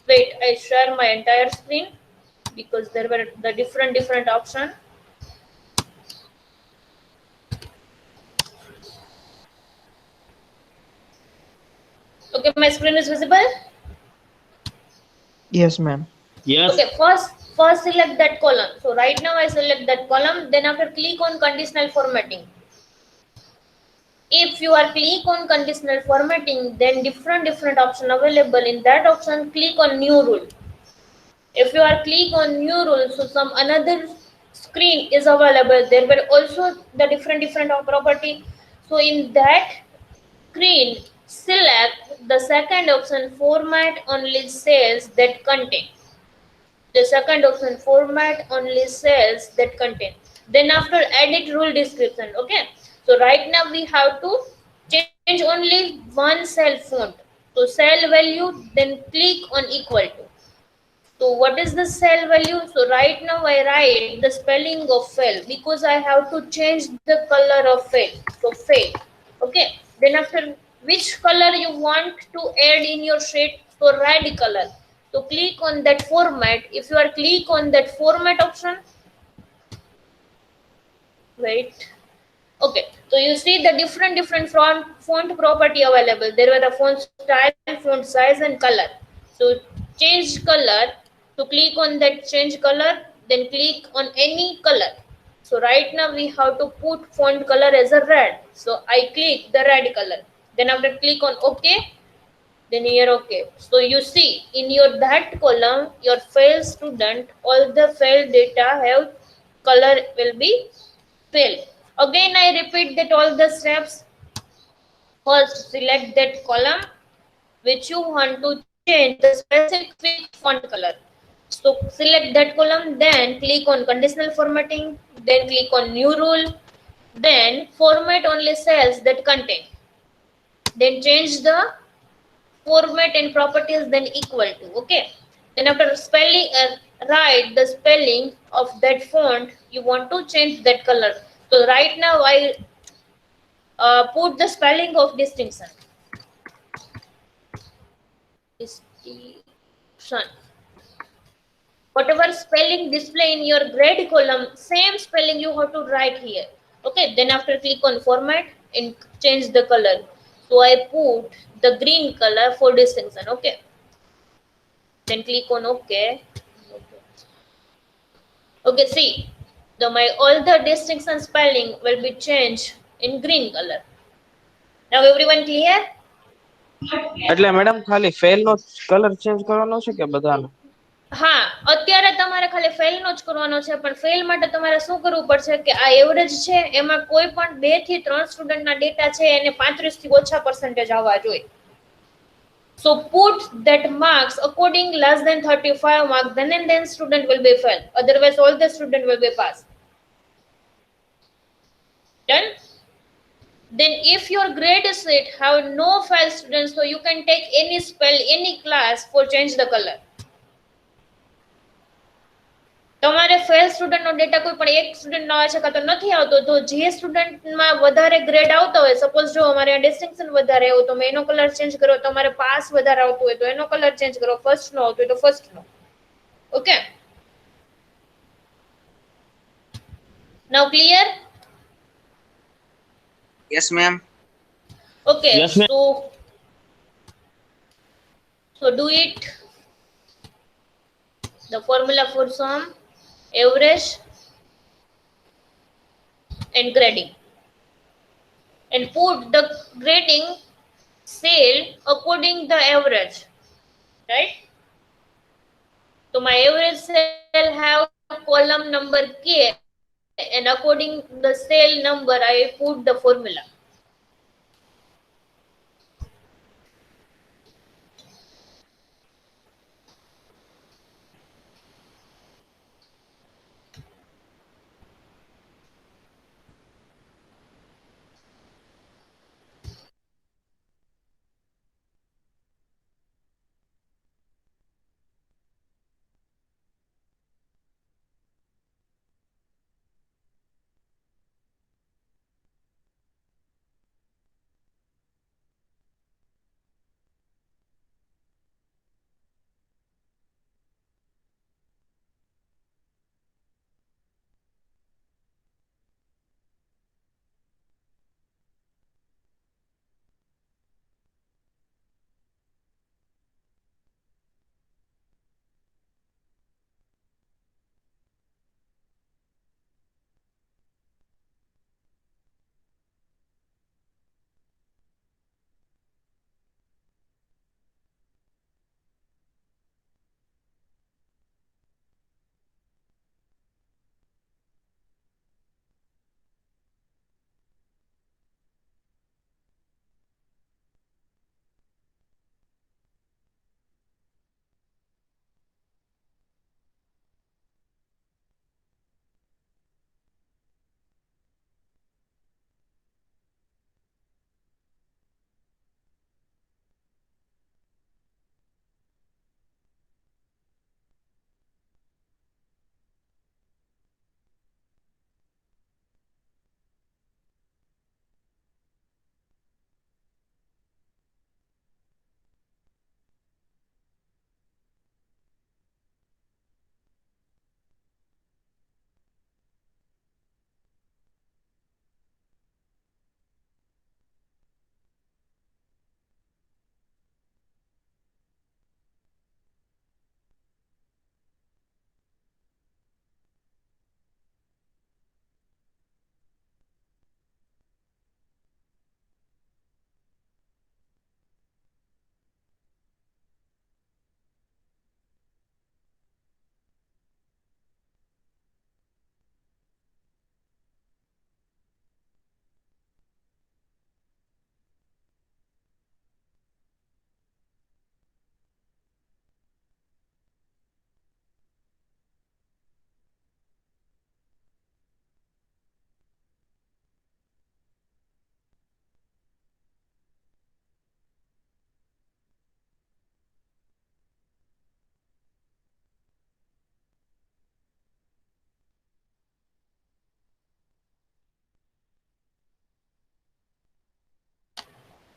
Wait, I share my entire screen because there were the different options. Okay, my screen is visible. Yes, ma'am. Yes Okay, first select that column. So right now I select that column. Then after click on conditional formatting. If you are click on conditional formatting, then different option available. In that option, click on new rule. If you are click on new rule, so some another screen is available there, but also the different property. So in that screen, select the second option, format only cells that contain. The second option, format only cells that contain. Then after edit rule description. Okay. So right now we have to change only one cell font. So cell value, then click on equal to. So what is the cell value? So right now I write the spelling of fail because I have to change the color of fail. So fail. Okay. Then after which color you want to add in your sheet? So red color. So click on that format. If you are click on that format option, wait. Okay, so you see the different font property available. There were the font style, font size, and color. So change color. To click on that change color, then click on any color. So right now we have to put font color as a red. So I click the red color. Then after click on OK, then here OK. So you see in your that column, your failed student, all the failed data have color will be failed. Again, I repeat that all the steps. First, select that column which you want to change the specific font color. So select that column, then click on conditional formatting, then click on new rule, then format only cells that contain. Then change the format and properties, then equal to. Okay. Then after spelling, write the spelling of that font. You want to change that color. So right now I put the spelling of distinction. Distinction. Whatever spelling display in your grade column, same spelling you have to write here. Okay, then after click on format and change the color. So I put the green color for distinction. Okay. Then click on OK. Okay, see, my all the distinction spelling will be changed in green color. Now everyone clear? એટલે madam ખાલી fail નો colour change કરવાનો છે કે બધાનો? હા, અત્યારે તમારે ખાલી ફેલ નો જ કરવાનો છે, પણ ફેલ માટે તમારે શું કરવું પડશે કે આ એવરેજ છે એમાં કોઈ પણ 2 થી 3 સ્ટુડન્ટના ડેટા છે એને 35 થી ઓછા પર્સન્ટેજ આવવા જોઈએ. So put that marks according less than 35 marks, then and then student will be fail. Otherwise all the student will be pass. Done? Then if your grade sheet have no fail students, so you can take any spell, any class for change the color. તમારે fail સ્ટુડન્ટનો data કોઈ પણ એક સ્ટુડન્ટનો આવે છે કાં તો નથી આવતો, તો જે સ્ટુડન્ટમાં વધારે ગ્રેડ આવતો હોય, સપોઝ જો અમારે ડિસ્ટિંક્શન વધારે આવ્યું તો મેં એનો કલર ચેન્જ કર્યો, તમારે પાસ વધારે આવતું હોય તો એનો કલર ચેન્જ કરો, ફર્સ્ટનો આવતો હોય તો ફર્સ્ટનો. Okay, now clear? Yes, ma'am. Okay, Yes, ma'am. so do it. The formula for sum, average and grading, and put the grading cell according the average, right? So my average cell have column number K, and according the cell number I put the formula.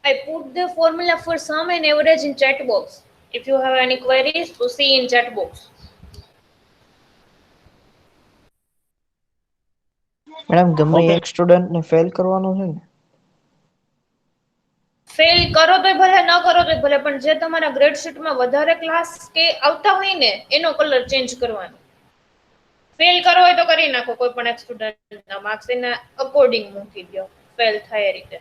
I put the formula for sum and average in chat box. If you have any queries, to see in chat box. Madam ગમે Okay. એક student ને fail કરવાનો છે ને? Fail કરો તોય ભલે ન કરો તોય ભલે, પણ જે તમારા ગ્રેડ શીટમાં વધારે ક્લાસ કે આવતા હોય ને એનો કલર ચેન્જ કરવાનો. ફેલ કરો હોય તો કરી નાખો, કોઈ પણ એક સ્ટુડન્ટના માર્ક્સ એના અકોર્ડિંગ મૂકી દો, ફેલ થાય એ રીતે.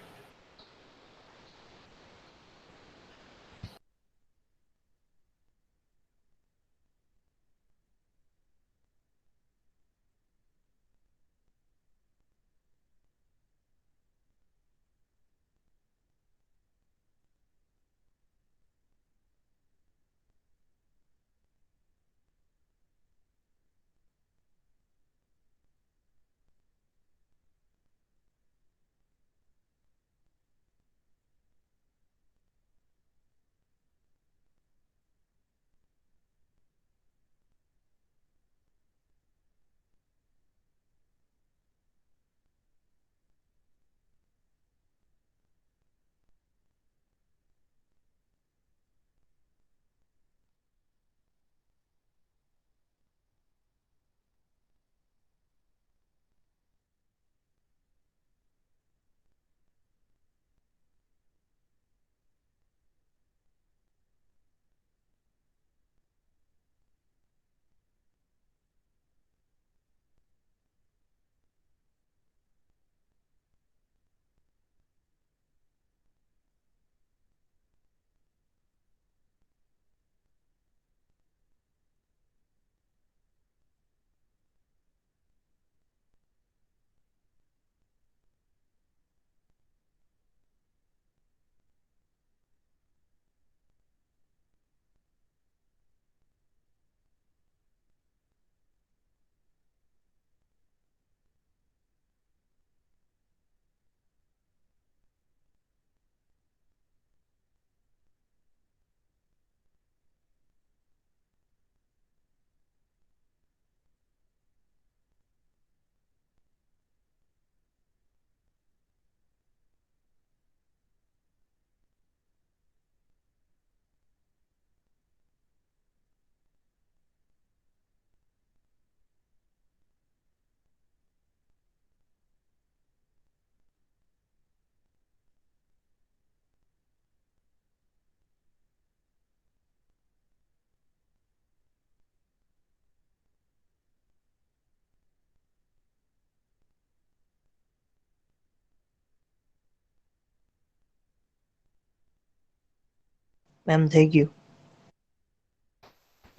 મેમ થઈ ગયું.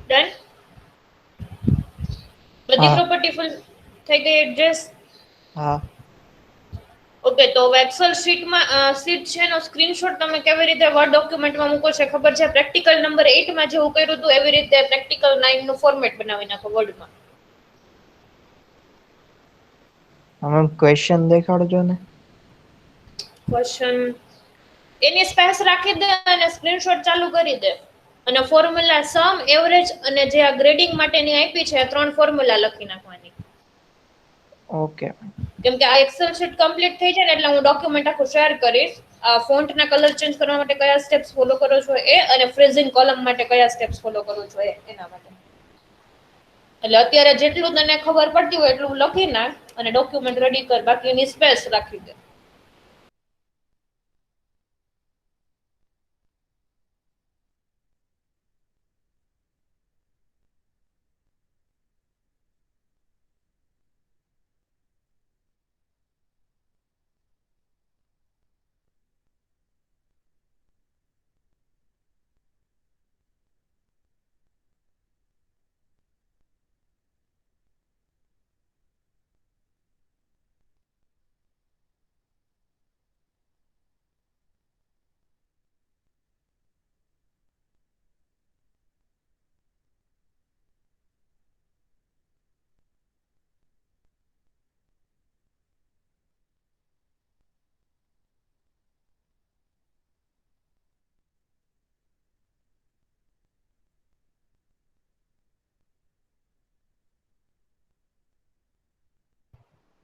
ડન. બધી હા પ્રોપર્ટી ફૂલ થઈ ગઈ એડ્રેસ. હા ઓકે, તો એક્સેલ શીટમાં શીટ છે એનો સ્ક્રીનશોટ તમે કેવી રીતે વર્ડ ડોક્યુમેન્ટમાં મૂકો છે ખબર છે? પ્રેક્ટિકલ નંબર 8 માં જેવું કર્યું હતું એવી રીતે પ્રેક્ટિકલ 9 નું ફોર્મેટ બનાવી નાખો વર્ડમાં. મેમ ક્વેશ્ચન દેખાડજો ને. ક્વેશ્ચન એની સ્પેસ રાખી દે અને સ્ક્રીનશોટ ચાલુ કરી દે, અને ફોર્મ્યુલા સમ, એવરેજ અને જે આ ગ્રેડિંગ માટેની આપી છે 3 ફોર્મ્યુલા લખી નાખવાની. ઓકે. કેમ કે આ એક્સેલ શીટ કમ્પ્લીટ થઈ જાય ને એટલે હું ડોક્યુમેન્ટ આખું શેર કરીશ. આ ફોન્ટના કલર ચેન્જ કરવા માટે કયા સ્ટેપ્સ ફોલો કરો છો એ, અને ફ્રેઝિંગ કોલમ માટે કયા સ્ટેપ્સ ફોલો કરો છો એના માટે. એટલે અત્યારે જેટલું તને ખબર પડતી હોય એટલું લખી નાખ અને ડોક્યુમેન્ટ રેડી કર, બાકી એની સ્પેસ રાખી દે.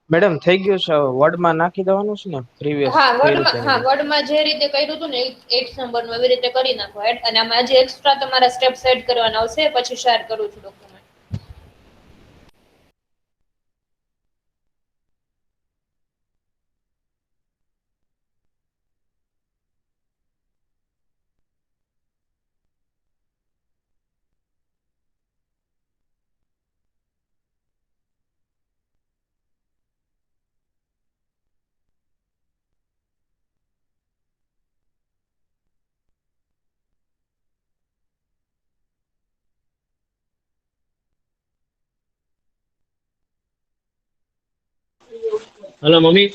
મેડમ થઈ ગયું છે, વર્ડમાં નાખી દેવાનું છે ને પ્રીવિયસ હા કઈ રીતે વર્ડમાં, હા વર્ડમાં જે રીતે કર્યું હતું ને 8 નંબરનું એવી રીતે કરી નાખો એડ, અને આમાં હજી એક્સ્ટ્રા તમારા સ્ટેપ્સ એડ કરવાના આવશે, પછી શેર કરું છું ડોક્યુમેન્ટ. હલો મમ્મી,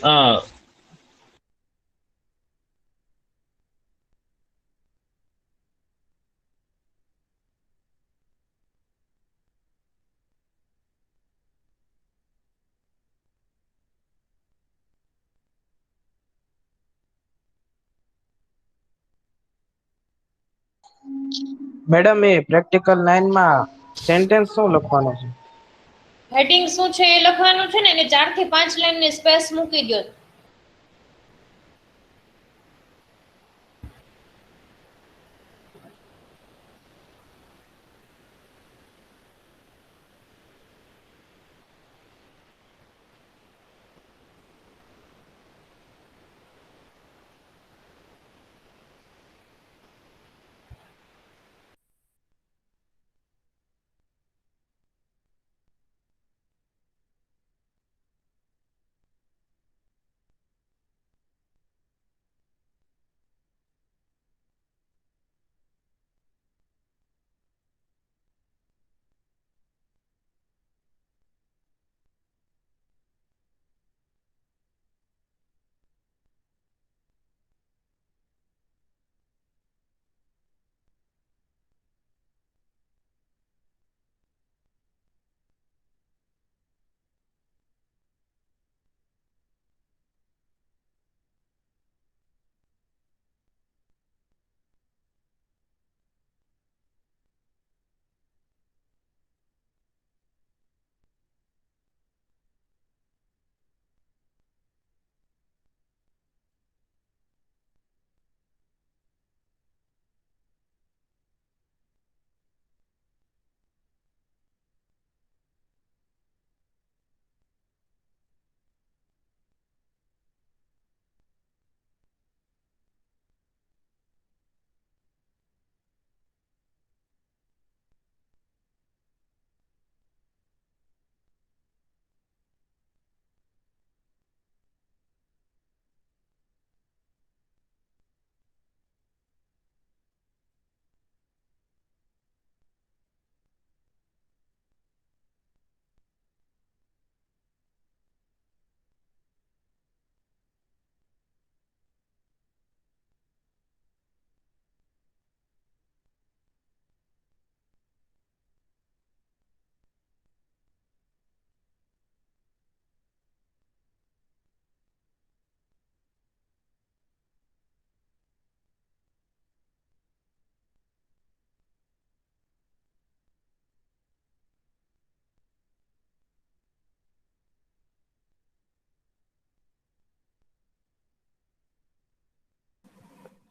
મેડમ એ પ્રેક્ટિકલ 9 માં સેન્ટેન્સ શું લખવાનો છે? હેડિંગ શું છે એ લખવાનું છે ને, એને 4 થી 5 લાઈનની સ્પેસ મૂકી દો.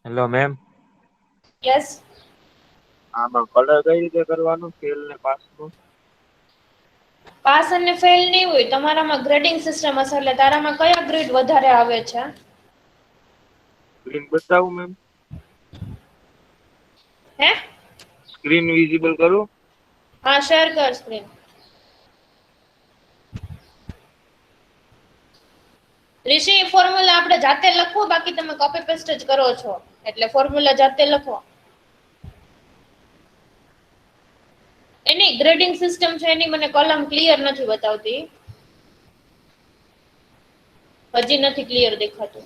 Hello ma'am, yes. આમાં કલર કઈ રીતે કરવાનો ફેલ ને પાસ નો? પાસ અને ફેલ નહીં હોય, તમારામાં ગ્રેડિંગ સિસ્ટમ હશે, એટલે તારામાં કયા ગ્રેડ વધારે આવે છે? સ્ક્રીન બતાવું મેમ? હે? સ્ક્રીન વિઝિબલ કરું? હા શેર કર સ્ક્રીન. ઋષિ ફોર્મ્યુલા આપણે જાતે લખવું, બાકી તમે કોપી પેસ્ટ જ કરો છો, એટલે ફોર્મ્યુલા જાતે લખો. એની ગ્રેડિંગ સિસ્ટમ છે, એની મને કોલમ ક્લિયર નથી બતાવતી, હજી નથી ક્લિયર દેખાતું.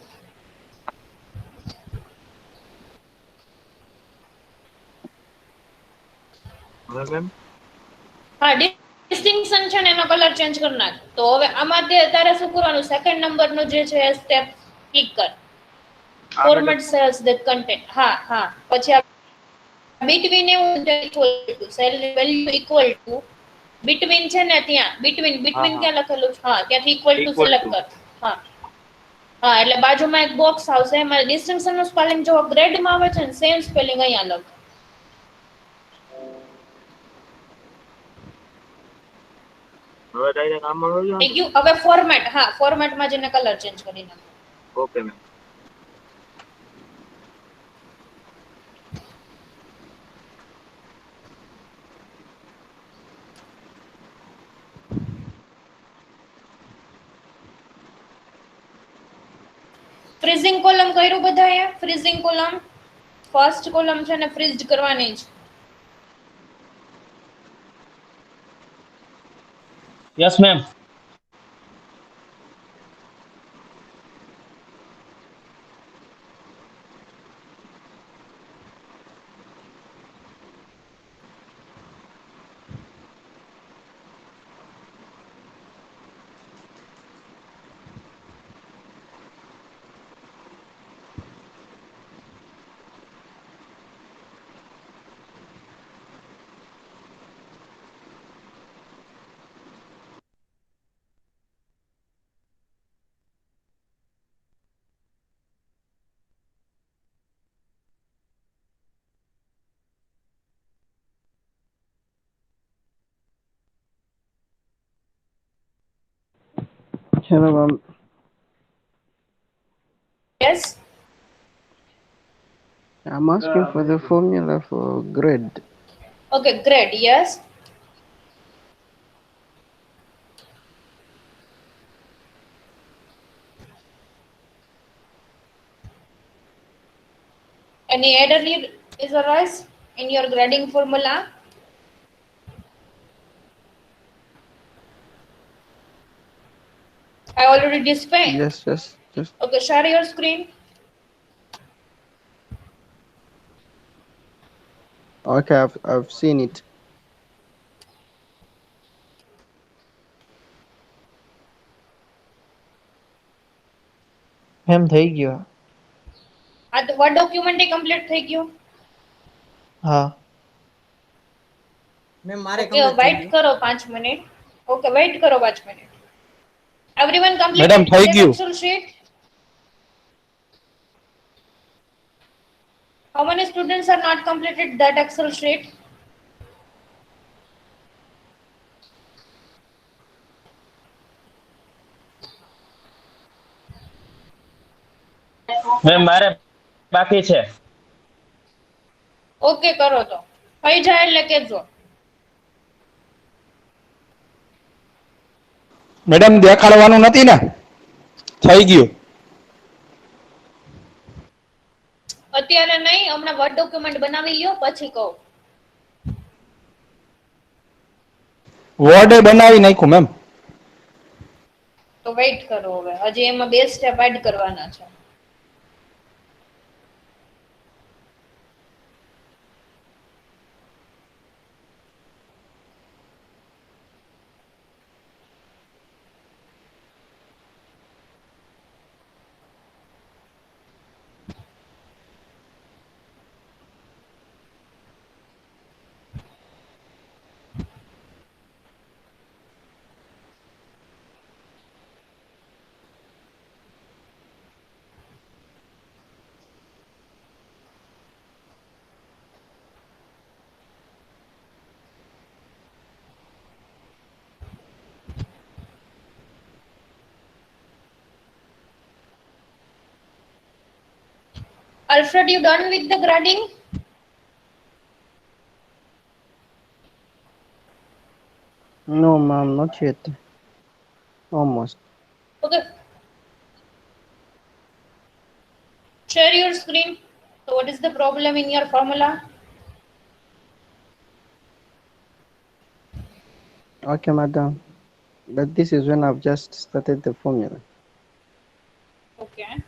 હવે મેમ હા ડિસ્ટિંક્શન છે ને, એનો કલર ચેન્જ કરી નાખ. તો હવે આમાં તારે શું કરવાનું, સેકન્ડ નંબરનું જે છે સ્ટેપ ક્લિક કર, આ madam format cells that content. હા હા, પછી આ બીટવીન એવું equal to cell value equal to between છે ને ત્યાં બિટવીન બિટવીન હા. ક્યાં લખેલું છે હા ત્યાંથી equal to Equal select to. કર હા હા એટલે બાજુમાં એક બોક્સ આવશે એમાં ડિસ્ટિંક્શન નું સ્પેલિંગ જો ગ્રેડ માં આવે છે ને સેમ સ્પેલિંગ અહીંયા લખ હવે ડાયરેક્ટ આમાં આવી જાવ થઈ ને. ગયું હવે ફોર્મેટ હા ફોર્મેટમાં જઈને કલર ચેન્જ કરી નાખો ઓકે મેમ. ફ્રીઝિંગ કોલમ કર્યું બધાએ ફ્રીઝિંગ કોલમ ફર્સ્ટ કોલમ છે ને ફ્રીઝ કરવાની જ yes ma'am. Hello, ma'am. Yes I'm asking for the formula for grade. Okay grade yes any error is arise in your grading formula I already displayed Yes, just okay share your screen okay. I've seen it. એમ થઈ ગયો આ word document complete થઈ ગયું હા okay weight કરો 5 minute okay weight કરો 5 minute everyone madam completed થઈ that ગયું excel sheet how many students are not completed that excel sheet ma'am મારે બાકી છે. ઓકે કરો તો થઈ જાય એટલે કેજો મેડમ દેખાડવાનું નથી ને થઈ ગયું અત્યારે નહીં હમણાં વર્ડ ડોક્યુમેન્ટ બનાવી લ્યો પછી કહું વર્ડ બનાવી નાખ્યું મેમ તો વેઇટ કરો હવે હજી એમાં બે સ્ટેપ એડ કરવાના છે Alfred, you done with the grading? No, ma'am, not yet. Almost. Okay. Share your screen. So what is the problem in your formula? Okay, madam. But this is when I've just started the formula. Okay.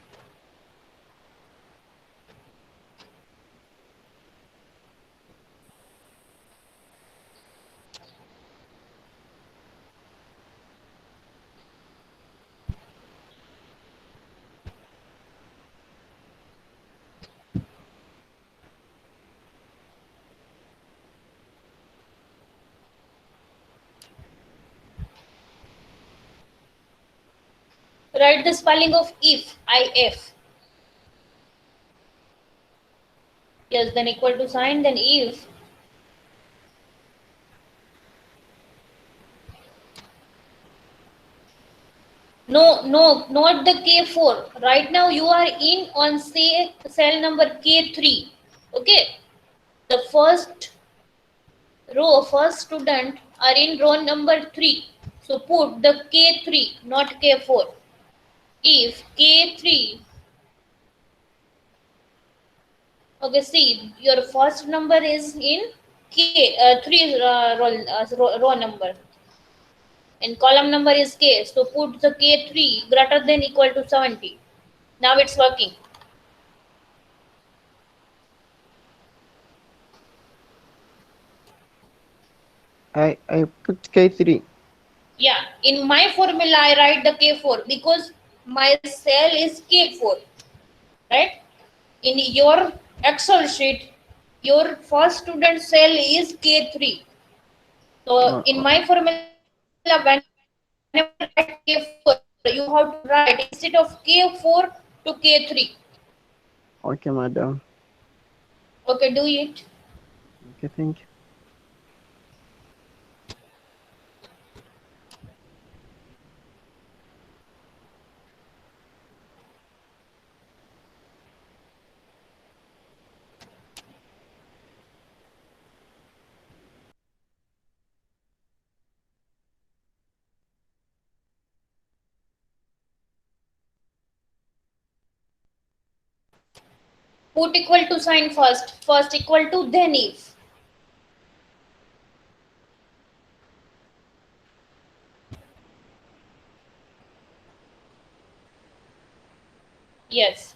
Write the spelling of if, if. Yes, then equal to sign, then if. No, not the K4. Right now you are in on say cell number K3. Okay. The first row, first student are in row number 3. So put the K3, not K4. If K3, okay, see, your first number is in K, 3 row number. And column number is K. So put the K3 greater than equal to 70. Now it's working. I put K3. Yeah, in my formula I write the K4 because my cell is K4, right? In your Excel sheet, your first student cell is K3. So in Uh, my formula, whenever I write K4, you have to write instead of K4 to K3. okay, madam. Okay, do it. Okay, thank you. Put equal to sign first. First equal to, then if. Yes.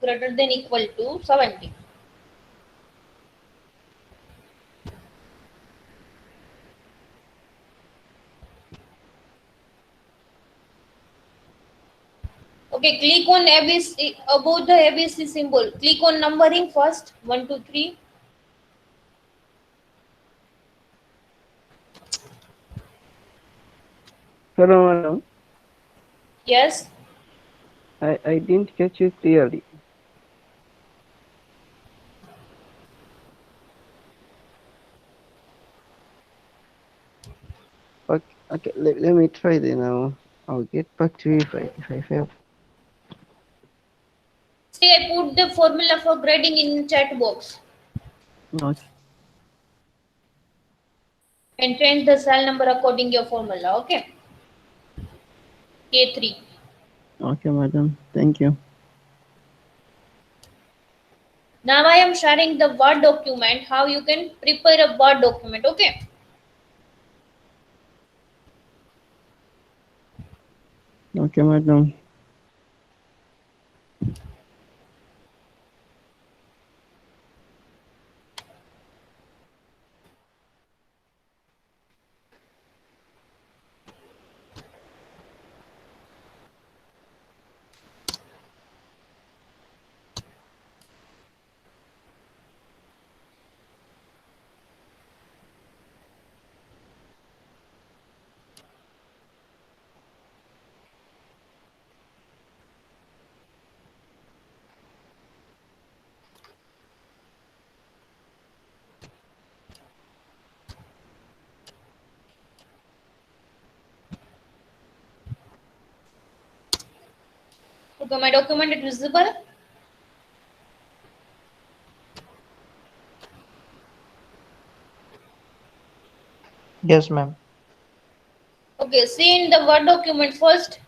Greater than equal to 70. Okay, click on ABC above the ABC symbol. Click on numbering first. 1, 2, 3. Hello, madam. Yes. I didn't catch you clearly. Okay, let me try then. I'll get back to you if I fail. See, I put the formula for grading in chat box Okay, and change the cell number according your formula. Okay. K3. okay, madam. Thank you. Now I am sharing the Word document. How you can prepare a Word document. Okay. Okay, madam. Okay, my document is visible. Yes, ma'am. Okay, see in the Word document first,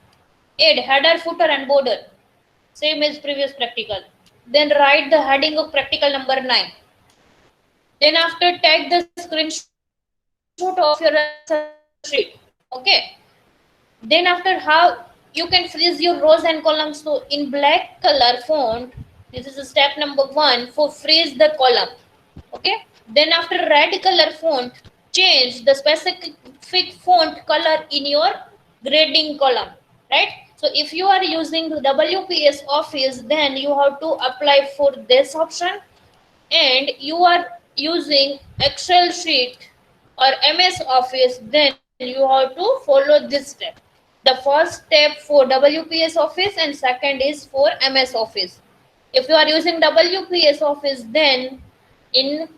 add header, footer and border. Same as previous practical. Then write the heading of practical number 9. Then after take the screenshot of your sheet. Okay. Then after how you can freeze your rows and columns. So in black color font, this is step number 1 for freeze the column. Okay. Then after red color font, change the specific font color in your grading column, right? So if you are using WPS Office, then you have to apply for this option, and you are using Excel sheet or MS Office, then you have to follow this step. The first step for WPS Office and second is for MS Office. If you are using WPS Office, then in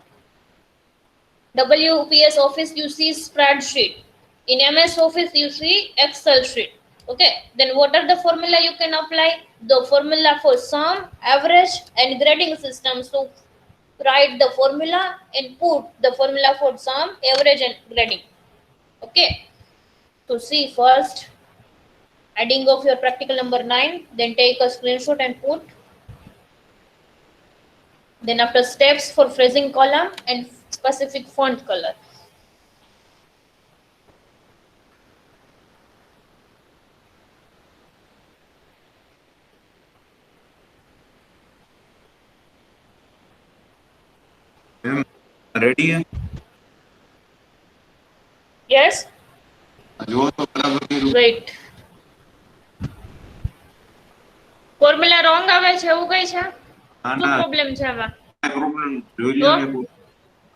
WPS Office you see spreadsheet. In MS Office you see Excel sheet. Okay. Then what are the formula you can apply? The formula for sum, average, and grading system. So write the formula and put the formula for sum, average, and grading. Okay. So see first adding of your practical number 9. Then take a screenshot and put. Then after steps for phrasing column and specific font color. Ma'am ready है Yes. જો તો બરાબર કર્યું Wait. Formula wrong આવે છે એવું કઈ છે? ના શું ના પ્રોબ્લેમ છે આમાં? પ્રોબ્લેમ જોઈ તો લ્યો ને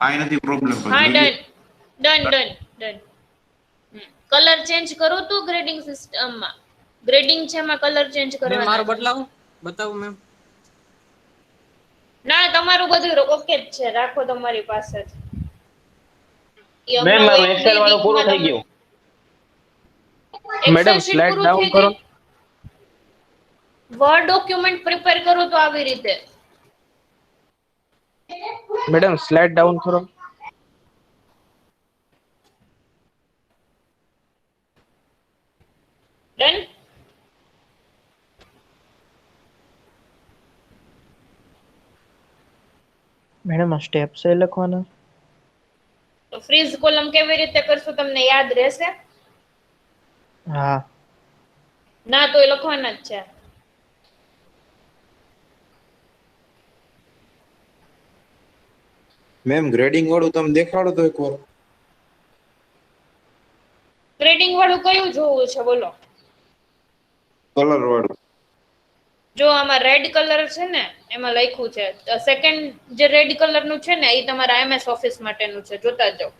કાઈ નથી પ્રોબ્લેમ હા પણ done done done done. Colour change કરો તો ગ્રેડિંગ સિસ્ટમમાં ગ્રેડિંગ છે એમાં કલર ચેન્જ મેમ કરવાનો મારો છે. બતાવું મેમ. ના તમારું બધું ઓકે જ છે, રાખો તમારી પાસે જ. ઈ મેમ હમણાં મારું એક એક્સેલ બે વાળું પૂરું વીકમાં થઈ તમે ગયું. મેડમ એક્સેલ શીટ સ્લાઇડ પૂરું ડાઉન થઈ કરો. ગઈ. વર્ડ ડોક્યુમેન્ટ પ્રિપેર કરો તો આવી રીતે. મેડમ સ્લાઇડ ડાઉન કરો. ડન. મેડમ આ સ્ટેપ્સ એ લખવાના? તો ફ્રીઝ કોલમ કેવી રીતે કરશું તમને યાદ રહેશે? હા. ના તો એ લખવાના જ છે. મેમ ગ્રેડિંગ વાળું તમે દેખાડો તો એકવાર ગ્રેડિંગ વાળું કયું જોવું છે બોલો? કલર વાળું જો આમાં રેડ કલર છે ને એમાં લખ્યું છે, સેકન્ડ જે રેડ કલર નું છે ને એ તમારા MS ઓફિસ માટેનું છે, જોતા જાઓ.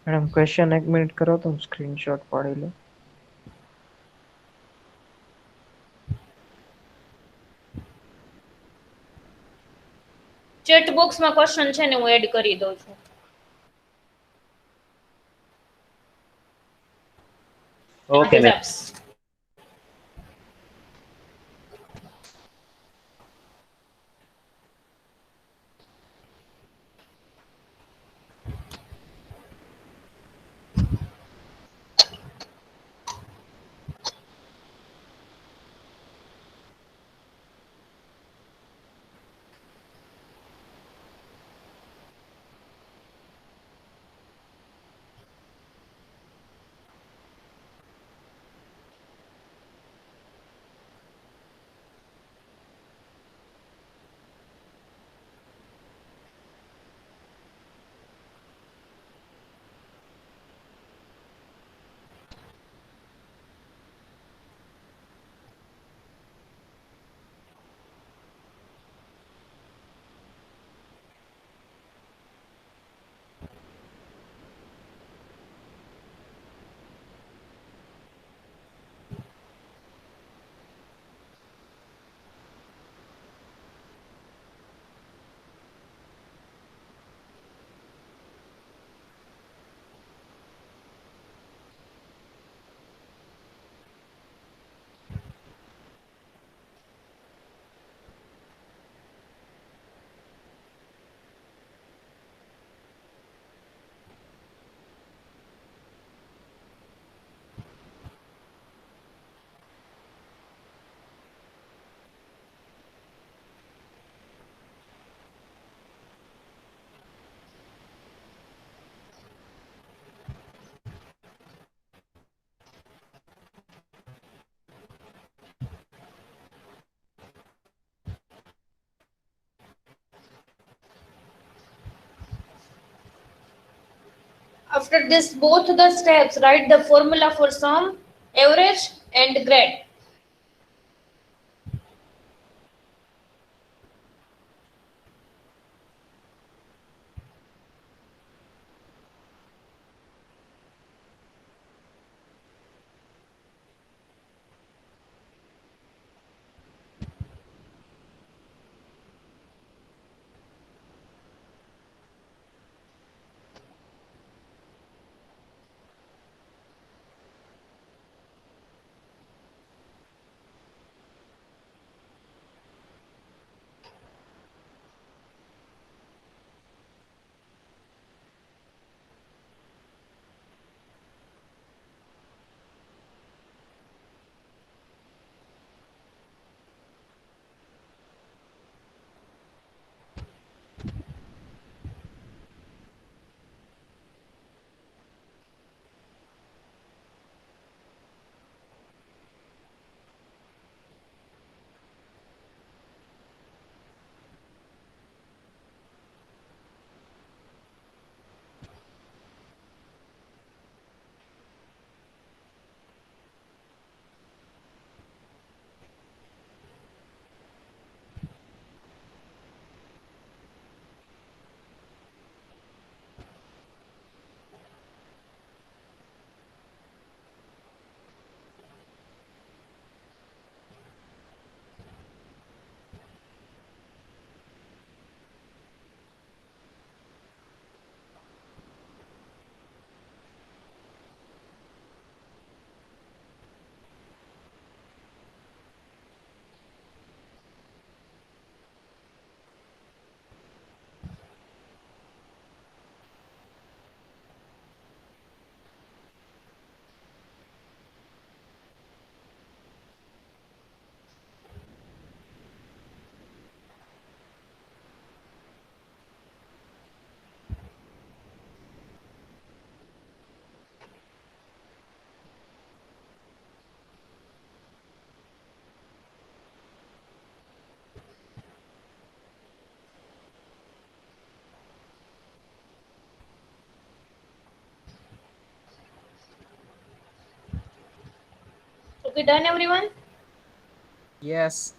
મેડમ ક્વેશ્ચન એક મિનિટ કરો તો હું સ્ક્રીનશોટ પાડી લઉં. ચેટ બોક્સમાં ક્વેશ્ચન છે ને હું એડ કરી દઉં છું. Okay ma'am. After this, both the steps, write the formula for sum, average, and grade. Okay, done everyone? Yes.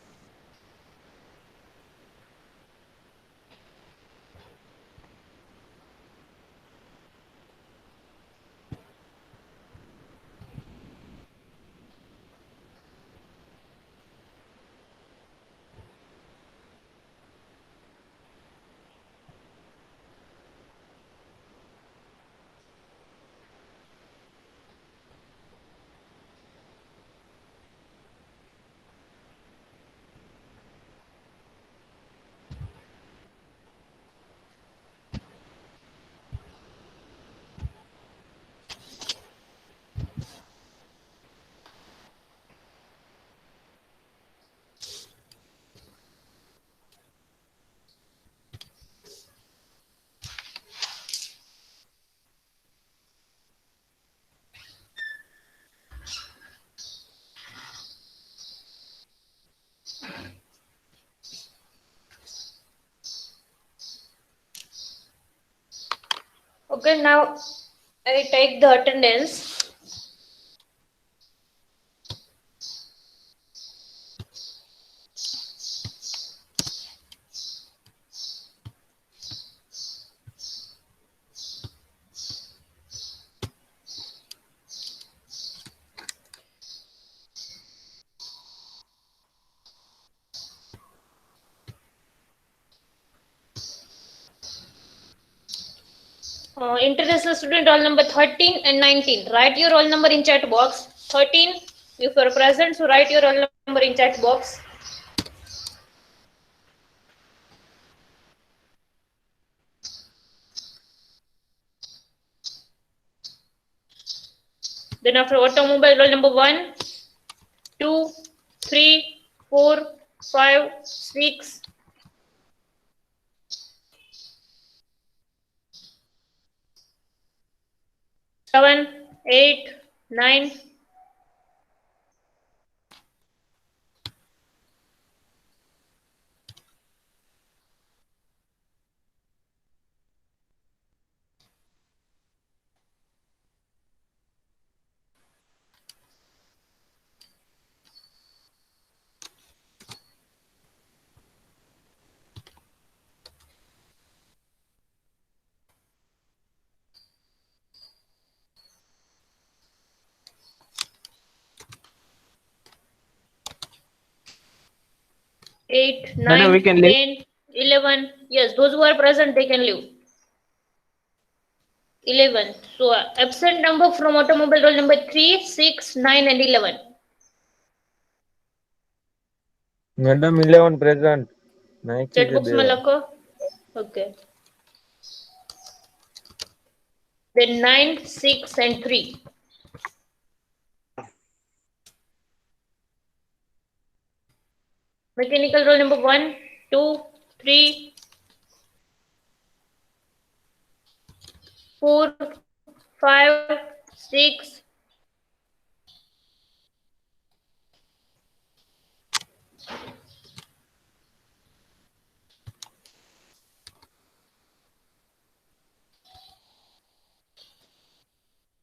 Okay, now I take the attendance. International student roll number 13 and 19. Write your roll number in chat box. 13, if you are present, so write your roll number in chat box. Then after automobile, roll number 1, 2, 3, 4, 5, 6, 7, 8, 9. 8, Madam, 9, we can leave. 10, 11. Yes, those who are present, they can leave. 11. So, absent number from automobile roll number 3, 6, 9, and 11. Madam 11 present. નાખી Chat છે box બે માં વાર. લખો. Okay. Then 9, 6, and 3. Mechanical roll number 1, 2, 3, 4, 5, 6,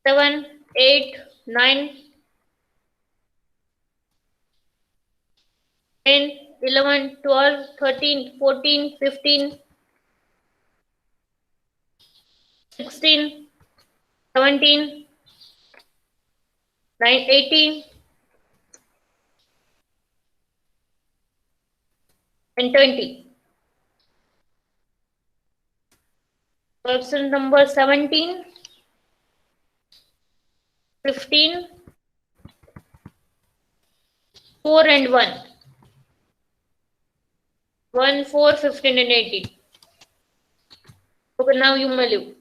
7, 8, 9, 10, 11, 12, 13, 14, 15, 16, 17, 18, and 20. Person number 17, 15, 4 and 1. 1, 4, 15 and 18. Okay, now you may leave.